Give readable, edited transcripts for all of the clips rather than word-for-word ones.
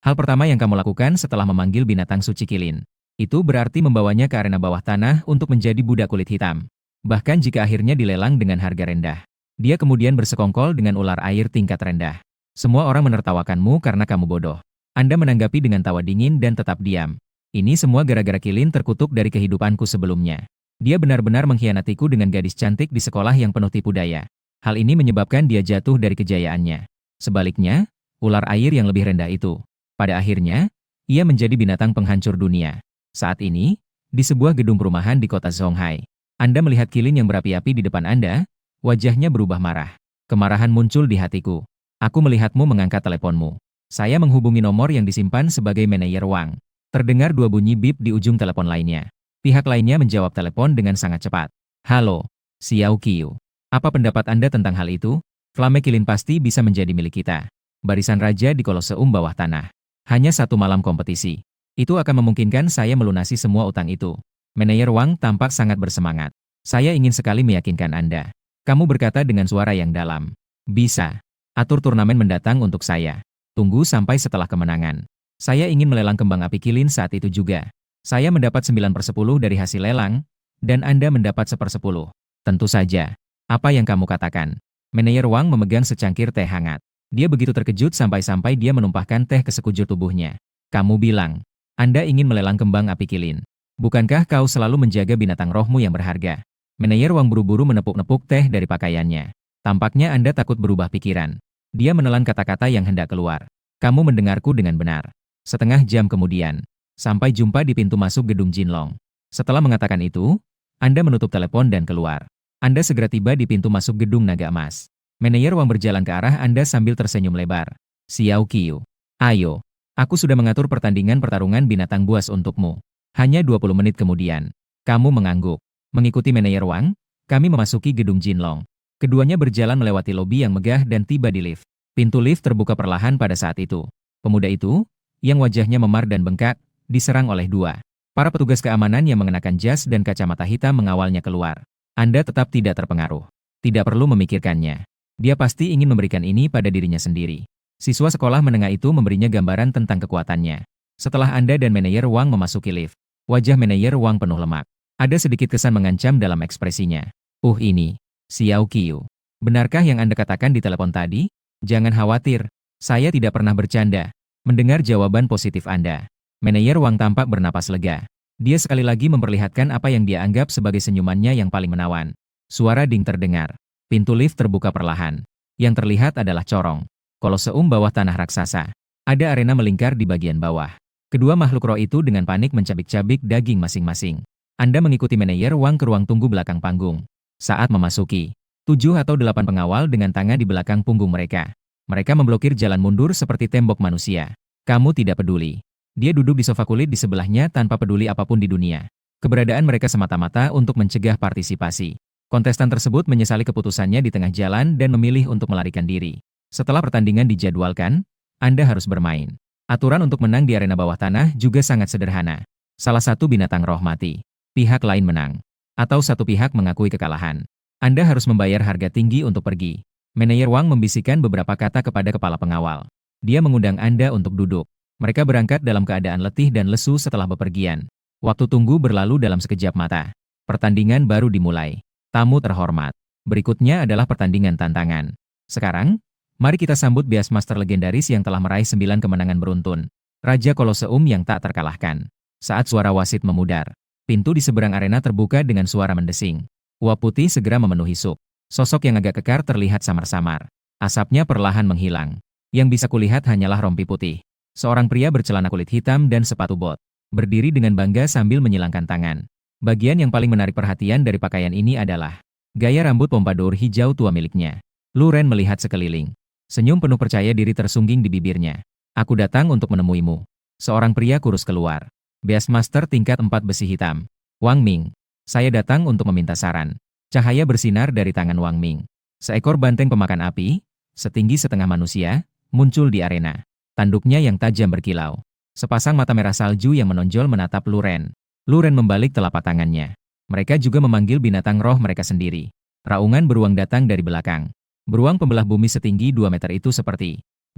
Hal pertama yang kamu lakukan setelah memanggil binatang suci Qilin, itu berarti membawanya ke arena bawah tanah untuk menjadi budak kulit hitam. Bahkan jika akhirnya dilelang dengan harga rendah. Dia kemudian bersekongkol dengan ular air tingkat rendah. Semua orang menertawakanmu karena kamu bodoh. Anda menanggapi dengan tawa dingin dan tetap diam. Ini semua gara-gara Qilin terkutuk dari kehidupanku sebelumnya. Dia benar-benar mengkhianatiku dengan gadis cantik di sekolah yang penuh tipu daya. Hal ini menyebabkan dia jatuh dari kejayaannya. Sebaliknya, ular air yang lebih rendah itu. Pada akhirnya, ia menjadi binatang penghancur dunia. Saat ini, di sebuah gedung perumahan di kota Zonghai, Anda melihat Qilin yang berapi-api di depan Anda, wajahnya berubah marah. Kemarahan muncul di hatiku. Aku melihatmu mengangkat teleponmu. Saya menghubungi nomor yang disimpan sebagai manajer Wang. Terdengar dua bunyi bip di ujung telepon lainnya. Pihak lainnya menjawab telepon dengan sangat cepat. Halo, Xiao Qiu. Apa pendapat Anda tentang hal itu? Flame Qilin pasti bisa menjadi milik kita. Barisan raja di Koloseum bawah tanah. Hanya satu malam kompetisi. Itu akan memungkinkan saya melunasi semua utang itu. Manajer Wang tampak sangat bersemangat. Saya ingin sekali meyakinkan Anda. Kamu berkata dengan suara yang dalam. Bisa. Atur turnamen mendatang untuk saya. Tunggu sampai setelah kemenangan. Saya ingin melelang kembang api Qilin saat itu juga. Saya mendapat 9/10 dari hasil lelang, dan Anda mendapat 1/10. Tentu saja. Apa yang kamu katakan? Manajer Wang memegang secangkir teh hangat. Dia begitu terkejut sampai-sampai dia menumpahkan teh ke sekujur tubuhnya. Kamu bilang, Anda ingin melelang kembang api Qilin. Bukankah kau selalu menjaga binatang rohmu yang berharga? Manajer Wang buru-buru menepuk-nepuk teh dari pakaiannya. Tampaknya Anda takut berubah pikiran. Dia menelan kata-kata yang hendak keluar. Kamu mendengarku dengan benar. Setengah jam kemudian, sampai jumpa di pintu masuk gedung Jinlong. Setelah mengatakan itu, Anda menutup telepon dan keluar. Anda segera tiba di pintu masuk gedung naga emas. Manajer Wang berjalan ke arah Anda sambil tersenyum lebar. Xiao Qiu. Ayo. Aku sudah mengatur pertandingan pertarungan binatang buas untukmu. Hanya 20 menit kemudian. Kamu mengangguk. Mengikuti manajer Wang, kami memasuki gedung Jinlong. Keduanya berjalan melewati lobi yang megah dan tiba di lift. Pintu lift terbuka perlahan pada saat itu. Pemuda itu, yang wajahnya memar dan bengkak, diserang oleh dua. Para petugas keamanan yang mengenakan jas dan kacamata hitam mengawalnya keluar. Anda tetap tidak terpengaruh. Tidak perlu memikirkannya. Dia pasti ingin memberikan ini pada dirinya sendiri. Siswa sekolah menengah itu memberinya gambaran tentang kekuatannya. Setelah Anda dan manajer Wang memasuki lift, wajah manajer Wang penuh lemak. Ada sedikit kesan mengancam dalam ekspresinya. Ini, Xiao Qiu. Benarkah yang Anda katakan di telepon tadi? Jangan khawatir, saya tidak pernah bercanda. Mendengar jawaban positif Anda, manajer Wang tampak bernapas lega. Dia sekali lagi memperlihatkan apa yang dia anggap sebagai senyumannya yang paling menawan. Suara ding terdengar. Pintu lift terbuka perlahan. Yang terlihat adalah corong. Koloseum bawah tanah raksasa. Ada arena melingkar di bagian bawah. Kedua makhluk roh itu dengan panik mencabik-cabik daging masing-masing. Anda mengikuti manajer Wang ke ruang tunggu belakang panggung. Saat memasuki, 7 atau 8 pengawal dengan tangan di belakang punggung mereka. Mereka memblokir jalan mundur seperti tembok manusia. Kamu tidak peduli. Dia duduk di sofa kulit di sebelahnya tanpa peduli apapun di dunia. Keberadaan mereka semata-mata untuk mencegah partisipasi. Kontestan tersebut menyesali keputusannya di tengah jalan dan memilih untuk melarikan diri. Setelah pertandingan dijadwalkan, Anda harus bermain. Aturan untuk menang di arena bawah tanah juga sangat sederhana. Salah satu binatang roh mati. Pihak lain menang. Atau satu pihak mengakui kekalahan. Anda harus membayar harga tinggi untuk pergi. Manajer Wang membisikkan beberapa kata kepada kepala pengawal. Dia mengundang Anda untuk duduk. Mereka berangkat dalam keadaan letih dan lesu setelah bepergian. Waktu tunggu berlalu dalam sekejap mata. Pertandingan baru dimulai. Tamu terhormat. Berikutnya adalah pertandingan tantangan. Sekarang, mari kita sambut Beastmaster legendaris yang telah meraih 9 kemenangan beruntun. Raja Koloseum yang tak terkalahkan. Saat suara wasit memudar, pintu di seberang arena terbuka dengan suara mendesing. Uap putih segera memenuhi sup. Sosok yang agak kekar terlihat samar-samar. Asapnya perlahan menghilang. Yang bisa kulihat hanyalah rompi putih. Seorang pria bercelana kulit hitam dan sepatu bot. Berdiri dengan bangga sambil menyilangkan tangan. Bagian yang paling menarik perhatian dari pakaian ini adalah gaya rambut pompadour hijau tua miliknya. Lu Ren melihat sekeliling. Senyum penuh percaya diri tersungging di bibirnya. Aku datang untuk menemuimu. Seorang pria kurus keluar. Beastmaster tingkat 4 besi hitam. Wang Ming. Saya datang untuk meminta saran. Cahaya bersinar dari tangan Wang Ming. Seekor banteng pemakan api, setinggi setengah manusia, muncul di arena. Tanduknya yang tajam berkilau. Sepasang mata merah salju yang menonjol menatap Lu Ren. Lu Ren membalik telapak tangannya. Mereka juga memanggil binatang roh mereka sendiri. Raungan beruang datang dari belakang. Beruang pembelah bumi setinggi 2 meter itu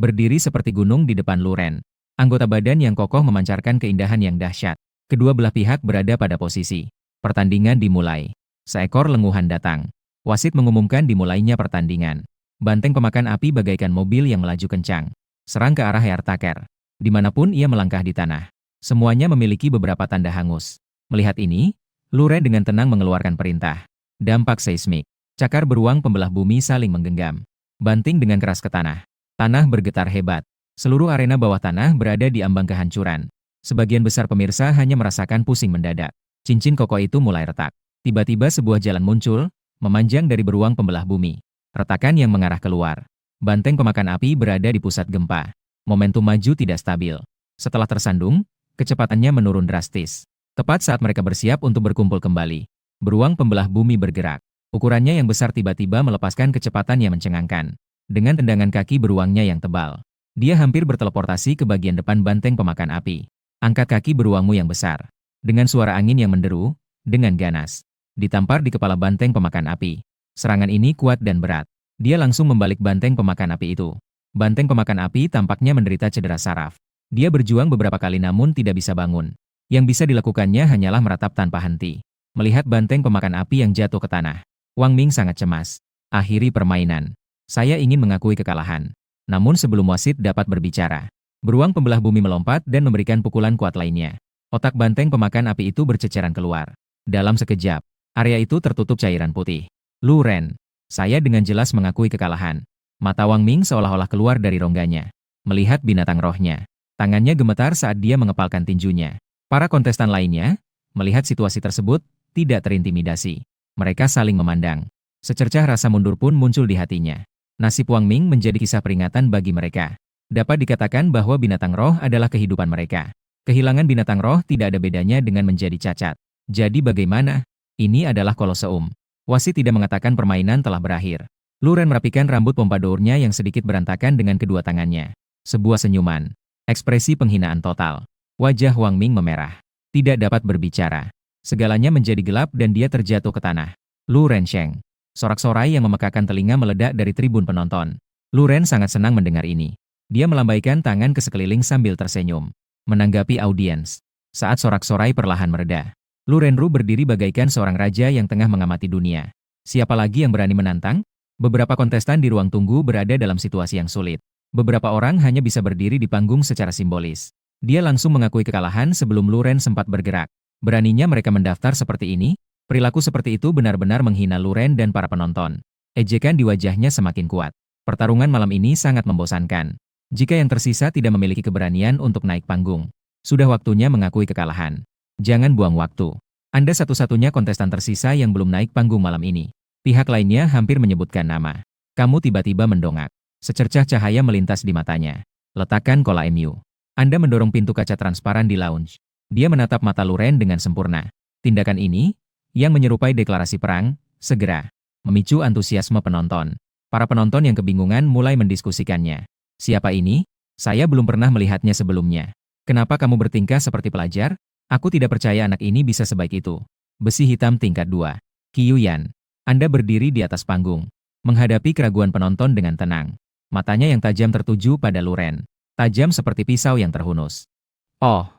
berdiri seperti gunung di depan Lu Ren. Anggota badan yang kokoh memancarkan keindahan yang dahsyat. Kedua belah pihak berada pada posisi. Pertandingan dimulai. Seekor lenguhan datang. Wasit mengumumkan dimulainya pertandingan. Banteng pemakan api bagaikan mobil yang melaju kencang. Serang ke arah Heartaker. Dimanapun ia melangkah di tanah. Semuanya memiliki beberapa tanda hangus. Melihat ini, Luren dengan tenang mengeluarkan perintah. Dampak seismik. Cakar beruang pembelah bumi saling menggenggam. Banting dengan keras ke tanah. Tanah bergetar hebat. Seluruh arena bawah tanah berada di ambang kehancuran. Sebagian besar pemirsa hanya merasakan pusing mendadak. Cincin kokoh itu mulai retak. Tiba-tiba sebuah jalan muncul, memanjang dari beruang pembelah bumi. Retakan yang mengarah keluar. Banteng pemakan api berada di pusat gempa. Momentum maju tidak stabil. Setelah tersandung, kecepatannya menurun drastis. Tepat saat mereka bersiap untuk berkumpul kembali, beruang pembelah bumi bergerak. Ukurannya yang besar tiba-tiba melepaskan kecepatan yang mencengangkan. Dengan tendangan kaki beruangnya yang tebal, dia hampir berteleportasi ke bagian depan banteng pemakan api. Angkat kaki beruangmu yang besar. Dengan suara angin yang menderu, dengan ganas, ditampar di kepala banteng pemakan api. Serangan ini kuat dan berat. Dia langsung membalik banteng pemakan api itu. Banteng pemakan api tampaknya menderita cedera saraf. Dia berjuang beberapa kali namun tidak bisa bangun. Yang bisa dilakukannya hanyalah meratap tanpa henti. Melihat banteng pemakan api yang jatuh ke tanah, Wang Ming sangat cemas. Akhiri permainan. Saya ingin mengakui kekalahan. Namun sebelum wasit dapat berbicara, beruang pembelah bumi melompat dan memberikan pukulan kuat lainnya. Otak banteng pemakan api itu berceceran keluar. Dalam sekejap, area itu tertutup cairan putih. Luren, saya dengan jelas mengakui kekalahan. Mata Wang Ming seolah-olah keluar dari rongganya. Melihat binatang rohnya. Tangannya gemetar saat dia mengepalkan tinjunya. Para kontestan lainnya, melihat situasi tersebut, tidak terintimidasi. Mereka saling memandang. Secercah rasa mundur pun muncul di hatinya. Nasib Wang Ming menjadi kisah peringatan bagi mereka. Dapat dikatakan bahwa binatang roh adalah kehidupan mereka. Kehilangan binatang roh tidak ada bedanya dengan menjadi cacat. Jadi bagaimana? Ini adalah Koloseum. Wasit tidak mengatakan permainan telah berakhir. Luren merapikan rambut pompadournya yang sedikit berantakan dengan kedua tangannya. Sebuah senyuman. Ekspresi penghinaan total. Wajah Wang Ming memerah. Tidak dapat berbicara. Segalanya menjadi gelap dan dia terjatuh ke tanah. Luren Sheng. Sorak-sorai yang memekakan telinga meledak dari tribun penonton. Luren sangat senang mendengar ini. Dia melambaikan tangan ke sekeliling sambil tersenyum. Menanggapi audiens. Saat sorak-sorai perlahan mereda, Lurenru berdiri bagaikan seorang raja yang tengah mengamati dunia. Siapa lagi yang berani menantang? Beberapa kontestan di ruang tunggu berada dalam situasi yang sulit. Beberapa orang hanya bisa berdiri di panggung secara simbolis. Dia langsung mengakui kekalahan sebelum Luren sempat bergerak. Beraninya mereka mendaftar seperti ini? Perilaku seperti itu benar-benar menghina Luren dan para penonton. Ejekan di wajahnya semakin kuat. Pertarungan malam ini sangat membosankan. Jika yang tersisa tidak memiliki keberanian untuk naik panggung, sudah waktunya mengakui kekalahan. Jangan buang waktu. Anda satu-satunya kontestan tersisa yang belum naik panggung malam ini. Pihak lainnya hampir menyebutkan nama. Kamu tiba-tiba mendongak. Secercah cahaya melintas di matanya. Letakkan kola MU. Anda mendorong pintu kaca transparan di lounge. Dia menatap mata Luren dengan sempurna. Tindakan ini, yang menyerupai deklarasi perang, segera memicu antusiasme penonton. Para penonton yang kebingungan mulai mendiskusikannya. Siapa ini? Saya belum pernah melihatnya sebelumnya. Kenapa kamu bertingkah seperti pelajar? Aku tidak percaya anak ini bisa sebaik itu. Besi hitam tingkat 2. Qiyuyan. Anda berdiri di atas panggung, menghadapi keraguan penonton dengan tenang. Matanya yang tajam tertuju pada Luren. Tajam seperti pisau yang terhunus. Oh,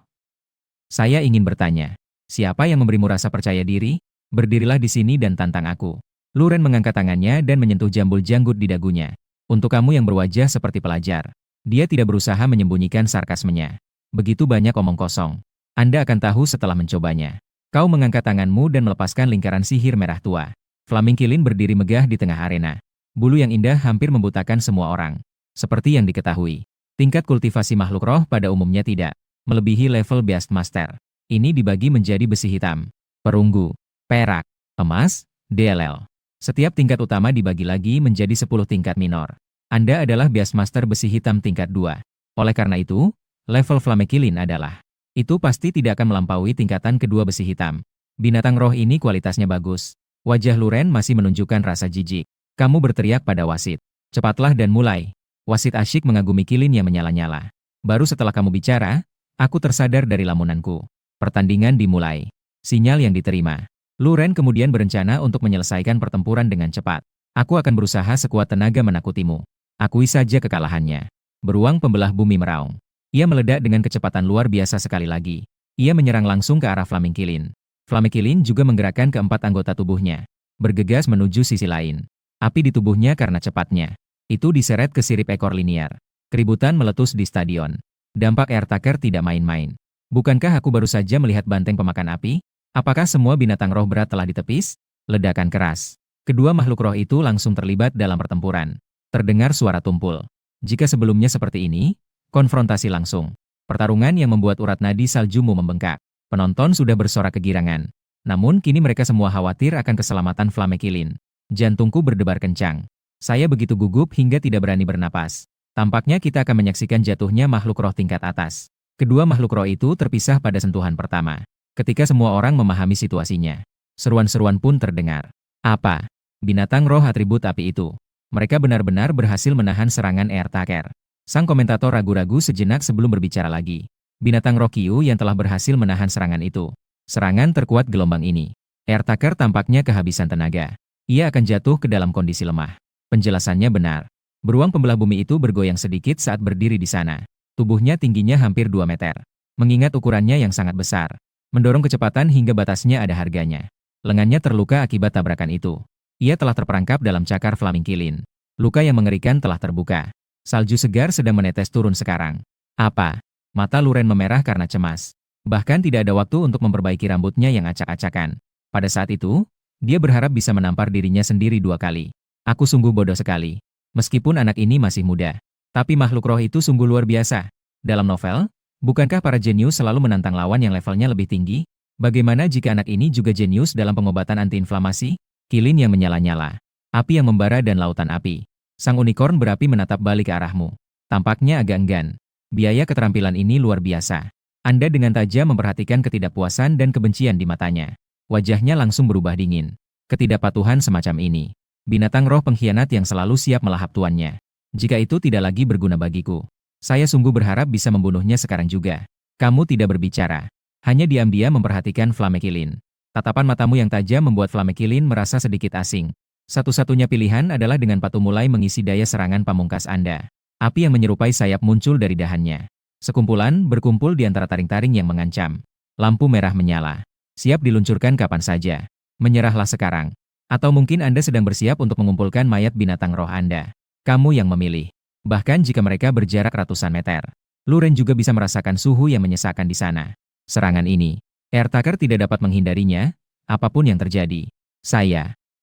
saya ingin bertanya. Siapa yang memberimu rasa percaya diri? Berdirilah di sini dan tantang aku. Luren mengangkat tangannya dan menyentuh jambul janggut di dagunya. Untuk kamu yang berwajah seperti pelajar. Dia tidak berusaha menyembunyikan sarkasmenya. Begitu banyak omong kosong. Anda akan tahu setelah mencobanya. Kau mengangkat tanganmu dan melepaskan lingkaran sihir merah tua. Flaming Kilin berdiri megah di tengah arena. Bulu yang indah hampir membutakan semua orang. Seperti yang diketahui, tingkat kultivasi makhluk roh pada umumnya tidak melebihi level Beastmaster. Ini dibagi menjadi besi hitam, perunggu, perak, emas, DLL. Setiap tingkat utama dibagi lagi menjadi 10 tingkat minor. Anda adalah Beastmaster besi hitam tingkat 2. Oleh karena itu, level Flamekilin adalah. Itu pasti tidak akan melampaui tingkatan kedua besi hitam. Binatang roh ini kualitasnya bagus. Wajah Luren masih menunjukkan rasa jijik. Kamu berteriak pada wasit. Cepatlah dan mulai. Wasit asyik mengagumi kilin yang menyala-nyala. Baru setelah kamu bicara, aku tersadar dari lamunanku. Pertandingan dimulai. Sinyal yang diterima. Luren kemudian berencana untuk menyelesaikan pertempuran dengan cepat. Aku akan berusaha sekuat tenaga menakutimu. Akui saja kekalahannya. Beruang pembelah bumi meraung. Ia meledak dengan kecepatan luar biasa sekali lagi. Ia menyerang langsung ke arah Flamingkilin. Flamingkilin juga menggerakkan keempat anggota tubuhnya, bergegas menuju sisi lain. Api di tubuhnya karena cepatnya. Itu diseret ke sirip ekor linier. Keributan meletus di stadion. Dampak Airtaker tidak main-main. Bukankah aku baru saja melihat banteng pemakan api? Apakah semua binatang roh berat telah ditepis? Ledakan keras. Kedua makhluk roh itu langsung terlibat dalam pertempuran. Terdengar suara tumpul. Jika sebelumnya seperti ini, konfrontasi langsung. Pertarungan yang membuat urat nadi saljumu membengkak. Penonton sudah bersorak kegirangan. Namun kini mereka semua khawatir akan keselamatan Flamingkilin. Jantungku berdebar kencang. Saya begitu gugup hingga tidak berani bernapas. Tampaknya kita akan menyaksikan jatuhnya makhluk roh tingkat atas. Kedua makhluk roh itu terpisah pada sentuhan pertama. Ketika semua orang memahami situasinya, seruan-seruan pun terdengar. Apa? Binatang roh atribut api itu. Mereka benar-benar berhasil menahan serangan Airtaker. Sang komentator ragu-ragu sejenak sebelum berbicara lagi. Binatang roh Kyu yang telah berhasil menahan serangan itu. Serangan terkuat gelombang ini. Airtaker tampaknya kehabisan tenaga. Ia akan jatuh ke dalam kondisi lemah. Penjelasannya benar. Beruang pembelah bumi itu bergoyang sedikit saat berdiri di sana. Tubuhnya tingginya hampir 2 meter. Mengingat ukurannya yang sangat besar. Mendorong kecepatan hingga batasnya ada harganya. Lengannya terluka akibat tabrakan itu. Ia telah terperangkap dalam cakar Flamingkilin. Luka yang mengerikan telah terbuka. Salju segar sedang menetes turun sekarang. Apa? Mata Luren memerah karena cemas. Bahkan tidak ada waktu untuk memperbaiki rambutnya yang acak-acakan. Pada saat itu, dia berharap bisa menampar dirinya sendiri 2 kali. Aku sungguh bodoh sekali. Meskipun anak ini masih muda. Tapi makhluk roh itu sungguh luar biasa. Dalam novel, bukankah para jenius selalu menantang lawan yang levelnya lebih tinggi? Bagaimana jika anak ini juga jenius dalam pengobatan antiinflamasi? Kilin yang menyala-nyala. Api yang membara dan lautan api. Sang unicorn berapi menatap balik ke arahmu. Tampaknya agak enggan. Biaya keterampilan ini luar biasa. Anda dengan tajam memperhatikan ketidakpuasan dan kebencian di matanya. Wajahnya langsung berubah dingin. Ketidakpatuhan semacam ini. Binatang roh pengkhianat yang selalu siap melahap tuannya. Jika itu tidak lagi berguna bagiku. Saya sungguh berharap bisa membunuhnya sekarang juga. Kamu tidak berbicara. Hanya diam-diam memperhatikan Flamingkilin. Tatapan matamu yang tajam membuat Flamingkilin merasa sedikit asing. Satu-satunya pilihan adalah dengan patuh mulai mengisi daya serangan pamungkas Anda. Api yang menyerupai sayap muncul dari dahannya. Sekumpulan berkumpul di antara taring-taring yang mengancam. Lampu merah menyala. Siap diluncurkan kapan saja. Menyerahlah sekarang. Atau mungkin Anda sedang bersiap untuk mengumpulkan mayat binatang roh Anda. Kamu yang memilih. Bahkan jika mereka berjarak ratusan meter. Luren juga bisa merasakan suhu yang menyesakkan di sana. Serangan ini. Airtaker tidak dapat menghindarinya, apapun yang terjadi.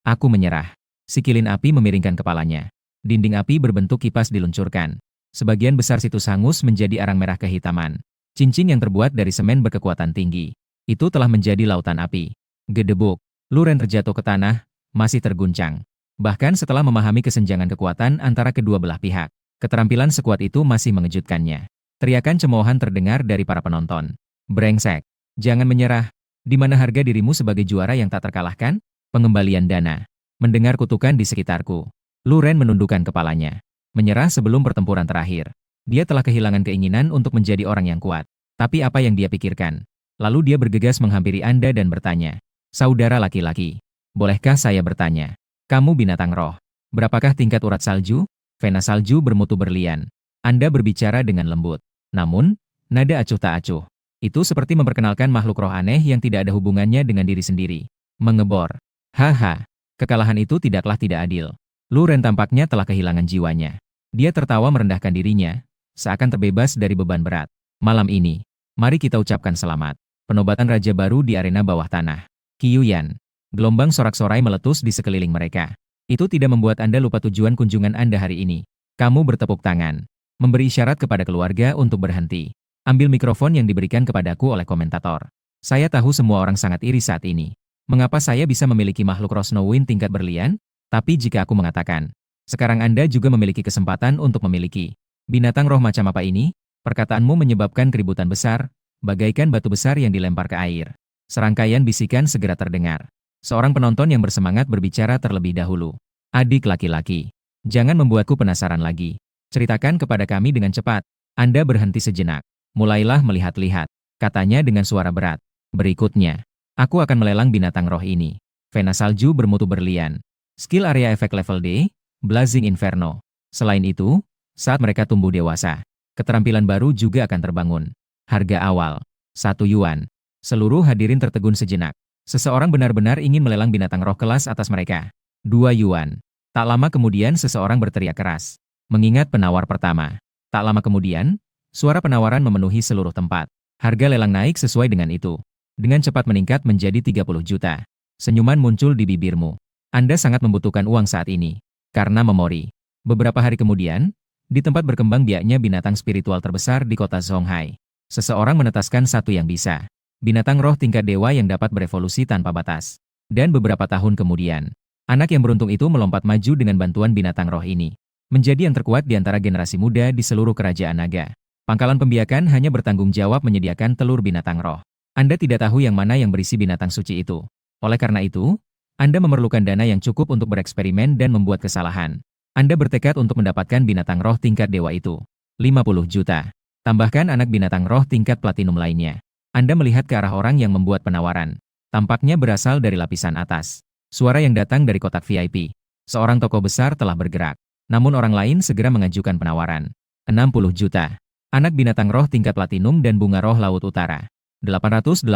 Aku menyerah. Si kilin api memiringkan kepalanya. Dinding api berbentuk kipas diluncurkan. Sebagian besar situs hangus menjadi arang merah kehitaman. Cincin yang terbuat dari semen berkekuatan tinggi. Itu telah menjadi lautan api. Gedebuk. Luren terjatuh ke tanah, masih terguncang. Bahkan setelah memahami kesenjangan kekuatan antara kedua belah pihak, keterampilan sekuat itu masih mengejutkannya. Teriakan cemoohan terdengar dari para penonton. Brengsek. Jangan menyerah. Di mana harga dirimu sebagai juara yang tak terkalahkan? Pengembalian dana. Mendengar kutukan di sekitarku. Luren menundukkan kepalanya. Menyerah sebelum pertempuran terakhir. Dia telah kehilangan keinginan untuk menjadi orang yang kuat. Tapi apa yang dia pikirkan? Lalu dia bergegas menghampiri Anda dan bertanya. Saudara laki-laki. Bolehkah saya bertanya? Kamu binatang roh. Berapakah tingkat urat salju? Vena salju bermutu berlian. Anda berbicara dengan lembut. Namun, nada acuh tak acuh. Itu seperti memperkenalkan makhluk roh aneh yang tidak ada hubungannya dengan diri sendiri. Mengebor. Haha. Kekalahan itu tidaklah tidak adil. Luren tampaknya telah kehilangan jiwanya. Dia tertawa merendahkan dirinya, seakan terbebas dari beban berat. Malam ini, mari kita ucapkan selamat. Penobatan Raja Baru di arena bawah tanah. Kyuyan. Gelombang sorak-sorai meletus di sekeliling mereka. Itu tidak membuat Anda lupa tujuan kunjungan Anda hari ini. Kamu bertepuk tangan. Memberi isyarat kepada keluarga untuk berhenti. Ambil mikrofon yang diberikan kepadaku oleh komentator. Saya tahu semua orang sangat iri saat ini. Mengapa saya bisa memiliki makhluk roh Snowwind tingkat berlian? Tapi jika aku mengatakan, sekarang Anda juga memiliki kesempatan untuk memiliki binatang roh macam apa ini? Perkataanmu menyebabkan keributan besar, bagaikan batu besar yang dilempar ke air. Serangkaian bisikan segera terdengar. Seorang penonton yang bersemangat berbicara terlebih dahulu. Adik laki-laki, jangan membuatku penasaran lagi. Ceritakan kepada kami dengan cepat. Anda berhenti sejenak. Mulailah melihat-lihat, katanya dengan suara berat. Berikutnya, aku akan melelang binatang roh ini. Vena salju bermutu berlian. Skill area efek level D, Blazing Inferno. Selain itu, saat mereka tumbuh dewasa, Keterampilan baru juga akan terbangun. Harga awal, 1 yuan. Seluruh hadirin tertegun sejenak. Seseorang benar-benar ingin melelang binatang roh kelas atas mereka. 2 yuan. Tak lama kemudian seseorang berteriak keras. Mengingat penawar pertama. Tak lama kemudian, suara penawaran memenuhi seluruh tempat. Harga lelang naik sesuai dengan itu. Dengan cepat meningkat menjadi 30 juta. Senyuman muncul di bibirmu. Anda sangat membutuhkan uang saat ini. Karena memori. Beberapa hari kemudian, di tempat berkembang biaknya binatang spiritual terbesar di kota Zonghai, seseorang menetaskan satu yang bisa. Binatang roh tingkat dewa yang dapat berevolusi tanpa batas. Dan beberapa tahun kemudian, anak yang beruntung itu melompat maju dengan bantuan binatang roh ini. Menjadi yang terkuat di antara generasi muda di seluruh kerajaan naga. Pangkalan pembiakan hanya bertanggung jawab menyediakan telur binatang roh. Anda tidak tahu yang mana yang berisi binatang suci itu. Oleh karena itu, Anda memerlukan dana yang cukup untuk bereksperimen dan membuat kesalahan. Anda bertekad untuk mendapatkan binatang roh tingkat dewa itu. 50 juta. Tambahkan anak binatang roh tingkat platinum lainnya. Anda melihat ke arah orang yang membuat penawaran. Tampaknya berasal dari lapisan atas. Suara yang datang dari kotak VIP. Seorang tokoh besar telah bergerak. Namun orang lain segera mengajukan penawaran. 60 juta. Anak binatang roh tingkat platinum dan bunga roh laut utara. 888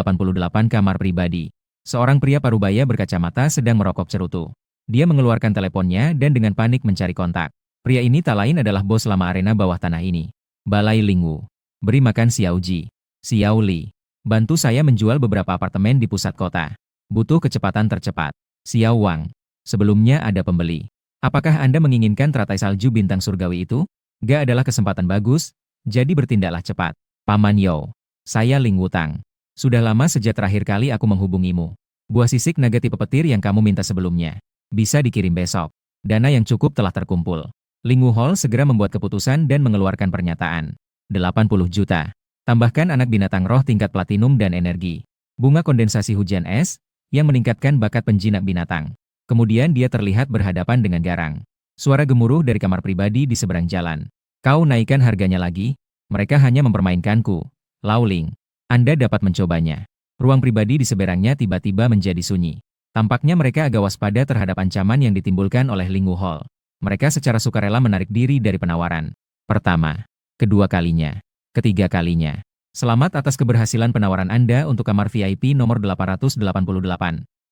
kamar pribadi. Seorang pria parubaya berkacamata sedang merokok cerutu. Dia mengeluarkan teleponnya dan dengan panik mencari kontak. Pria ini tak lain adalah bos lama arena bawah tanah ini. Balai Lingwu. Beri makan Xiao Ji. Xiao Li. Bantu saya menjual beberapa apartemen di pusat kota. Butuh kecepatan tercepat. Xiao Wang. Sebelumnya ada pembeli. Apakah Anda menginginkan teratai salju bintang surgawi itu? Gak adalah kesempatan bagus, jadi bertindaklah cepat. Paman Yo. Saya Ling Wutang. Sudah lama sejak terakhir kali aku menghubungimu. Buah sisik naga tipe petir yang kamu minta sebelumnya. Bisa dikirim besok. Dana yang cukup telah terkumpul. Ling Wu Hall segera membuat keputusan dan mengeluarkan pernyataan. 80 juta. Tambahkan anak binatang roh tingkat platinum dan energi. Bunga kondensasi hujan es, yang meningkatkan bakat penjinak binatang. Kemudian dia terlihat berhadapan dengan garang. Suara gemuruh dari kamar pribadi di seberang jalan. Kau naikkan harganya lagi? Mereka hanya mempermainkanku. Lao Ling. Anda dapat mencobanya. Ruang pribadi di seberangnya tiba-tiba menjadi sunyi. Tampaknya mereka agak waspada terhadap ancaman yang ditimbulkan oleh Ling Wu Hall. Mereka secara sukarela menarik diri dari penawaran. Pertama, kedua kalinya, ketiga kalinya. Selamat atas keberhasilan penawaran Anda untuk kamar VIP nomor 888.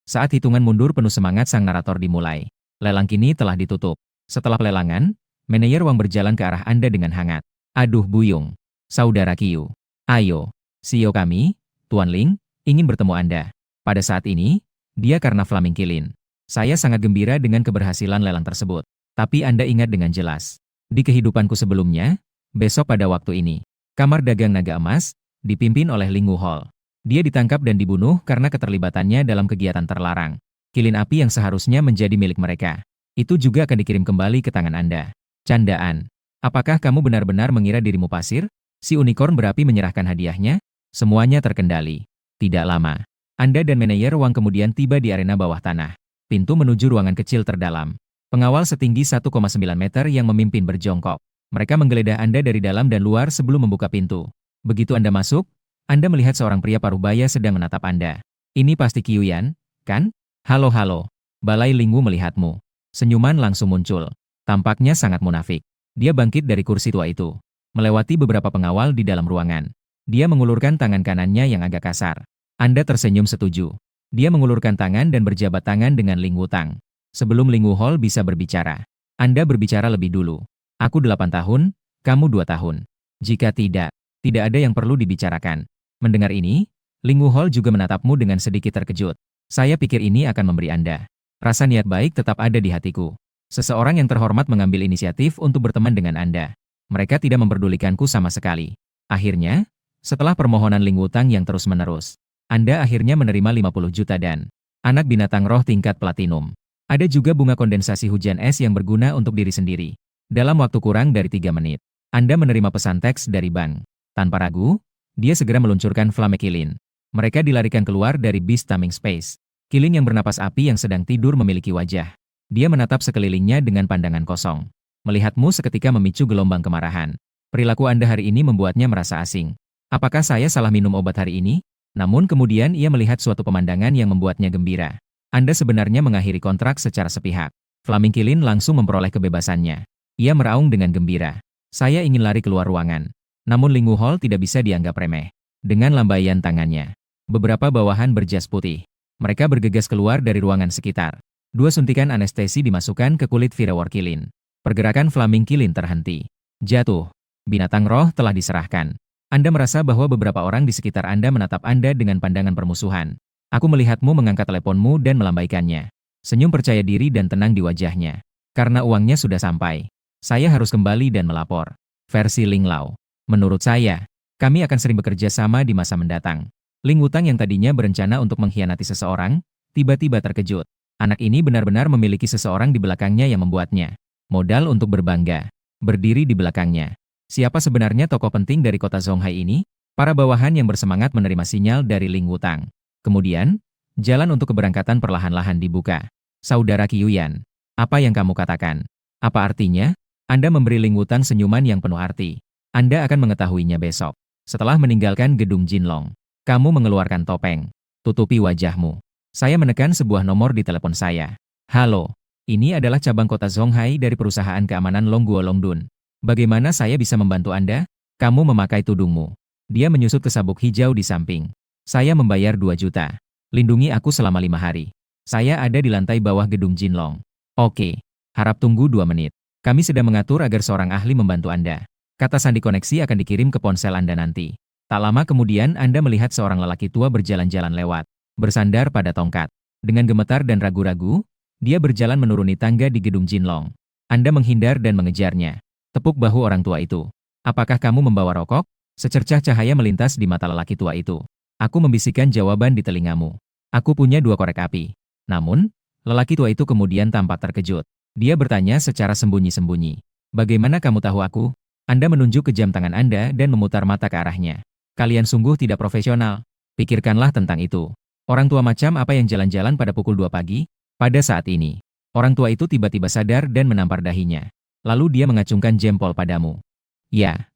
Saat hitungan mundur penuh semangat sang narator dimulai. Lelang kini telah ditutup. Setelah pelelangan, manajer uang berjalan ke arah Anda dengan hangat. Aduh Buyung. Saudara Qiu. Ayo. CEO kami, Tuan Ling, ingin bertemu Anda. Pada saat ini, dia karena Flaming Kilin. Saya sangat gembira dengan keberhasilan lelang tersebut. Tapi Anda ingat dengan jelas. Di kehidupanku sebelumnya, besok pada waktu ini, kamar dagang naga emas, dipimpin oleh Ling Wu Hall. Dia ditangkap dan dibunuh karena keterlibatannya dalam kegiatan terlarang. Kilin api yang seharusnya menjadi milik mereka. Itu juga akan dikirim kembali ke tangan Anda. Candaan. Apakah kamu benar-benar mengira dirimu pasir? Si unicorn berapi menyerahkan hadiahnya. Semuanya terkendali. Tidak lama. Anda dan manajer uang kemudian tiba di arena bawah tanah. Pintu menuju ruangan kecil terdalam. Pengawal setinggi 1,9 meter yang memimpin berjongkok. Mereka menggeledah Anda dari dalam dan luar sebelum membuka pintu. Begitu Anda masuk, Anda melihat seorang pria parubaya sedang menatap Anda. Ini pasti Qiu Yan, kan? Halo. Balai Lingwu melihatmu. Senyuman langsung muncul. Tampaknya sangat munafik. Dia bangkit dari kursi tua itu. Melewati beberapa pengawal di dalam ruangan. Dia mengulurkan tangan kanannya yang agak kasar. Anda tersenyum setuju. Dia mengulurkan tangan dan berjabat tangan dengan Ling Wutang. Sebelum Ling Wu Hall bisa berbicara. Anda berbicara lebih dulu. Aku 8 tahun, kamu 2 tahun. Jika tidak ada yang perlu dibicarakan. Mendengar ini, Ling Wu Hall juga menatapmu dengan sedikit terkejut. Saya pikir ini akan memberi Anda. Rasa niat baik tetap ada di hatiku. Seseorang yang terhormat mengambil inisiatif untuk berteman dengan Anda. Mereka tidak memperdulikanku sama sekali. Akhirnya, setelah permohonan Ling Wutang yang terus-menerus, Anda akhirnya menerima 50 juta dan anak binatang roh tingkat platinum. Ada juga bunga kondensasi hujan es yang berguna untuk diri sendiri. Dalam waktu kurang dari 3 menit, Anda menerima pesan teks dari bank. Tanpa ragu, dia segera meluncurkan Flame Kilin. Mereka dilarikan keluar dari Beast Taming Space. Kilin yang bernapas api yang sedang tidur memiliki wajah. Dia menatap sekelilingnya dengan pandangan kosong. Melihatmu seketika memicu gelombang kemarahan. Perilaku Anda hari ini membuatnya merasa asing. Apakah saya salah minum obat hari ini? Namun kemudian ia melihat suatu pemandangan yang membuatnya gembira. Anda sebenarnya mengakhiri kontrak secara sepihak. Flaming Kilin langsung memperoleh kebebasannya. Ia meraung dengan gembira. Saya ingin lari keluar ruangan. Namun Ling Wuhol tidak bisa dianggap remeh. Dengan lambaian tangannya, beberapa bawahan berjas putih. Mereka bergegas keluar dari ruangan sekitar. 2 suntikan anestesi dimasukkan ke kulit Firawar Kilin. Pergerakan Flaming Kilin terhenti. Jatuh. Binatang roh telah diserahkan. Anda merasa bahwa beberapa orang di sekitar Anda menatap Anda dengan pandangan permusuhan. Aku melihatmu mengangkat teleponmu dan melambaikannya. Senyum percaya diri dan tenang di wajahnya. Karena uangnya sudah sampai. Saya harus kembali dan melapor. Versi Ling Lao. Menurut saya, kami akan sering bekerja sama di masa mendatang. Ling Wutang yang tadinya berencana untuk mengkhianati seseorang, tiba-tiba terkejut. Anak ini benar-benar memiliki seseorang di belakangnya yang membuatnya modal untuk berbangga. Berdiri di belakangnya. Siapa sebenarnya tokoh penting dari kota Zonghai ini? Para bawahan yang bersemangat menerima sinyal dari Ling Wutang. Kemudian, jalan untuk keberangkatan perlahan-lahan dibuka. Saudara Qiyuyan, apa yang kamu katakan? Apa artinya? Anda memberi Ling Wutang senyuman yang penuh arti. Anda akan mengetahuinya besok. Setelah meninggalkan gedung Jinlong, kamu mengeluarkan topeng. Tutupi wajahmu. Saya menekan sebuah nomor di telepon saya. Halo, ini adalah cabang kota Zonghai dari perusahaan keamanan Longguo Longdun. Bagaimana saya bisa membantu Anda? Kamu memakai tudungmu. Dia menyusut ke sabuk hijau di samping. Saya membayar 2 juta. Lindungi aku selama 5 hari. Saya ada di lantai bawah gedung Jinlong. Oke, harap tunggu 2 menit. Kami sedang mengatur agar seorang ahli membantu Anda. Kata sandi koneksi akan dikirim ke ponsel Anda nanti. Tak lama kemudian Anda melihat seorang lelaki tua berjalan-jalan lewat. Bersandar pada tongkat. Dengan gemetar dan ragu-ragu, dia berjalan menuruni tangga di gedung Jinlong. Anda menghindar dan mengejarnya. Tepuk bahu orang tua itu. Apakah kamu membawa rokok? Secercah cahaya melintas di mata lelaki tua itu. Aku membisikkan jawaban di telingamu. Aku punya 2 korek api. Namun, lelaki tua itu kemudian tampak terkejut. Dia bertanya secara sembunyi-sembunyi. Bagaimana kamu tahu aku? Anda menunjuk ke jam tangan Anda dan memutar mata ke arahnya. Kalian sungguh tidak profesional. Pikirkanlah tentang itu. Orang tua macam apa yang jalan-jalan pada pukul 2 pagi? Pada saat ini, orang tua itu tiba-tiba sadar dan menampar dahinya. Lalu dia mengacungkan jempol padamu. Ya.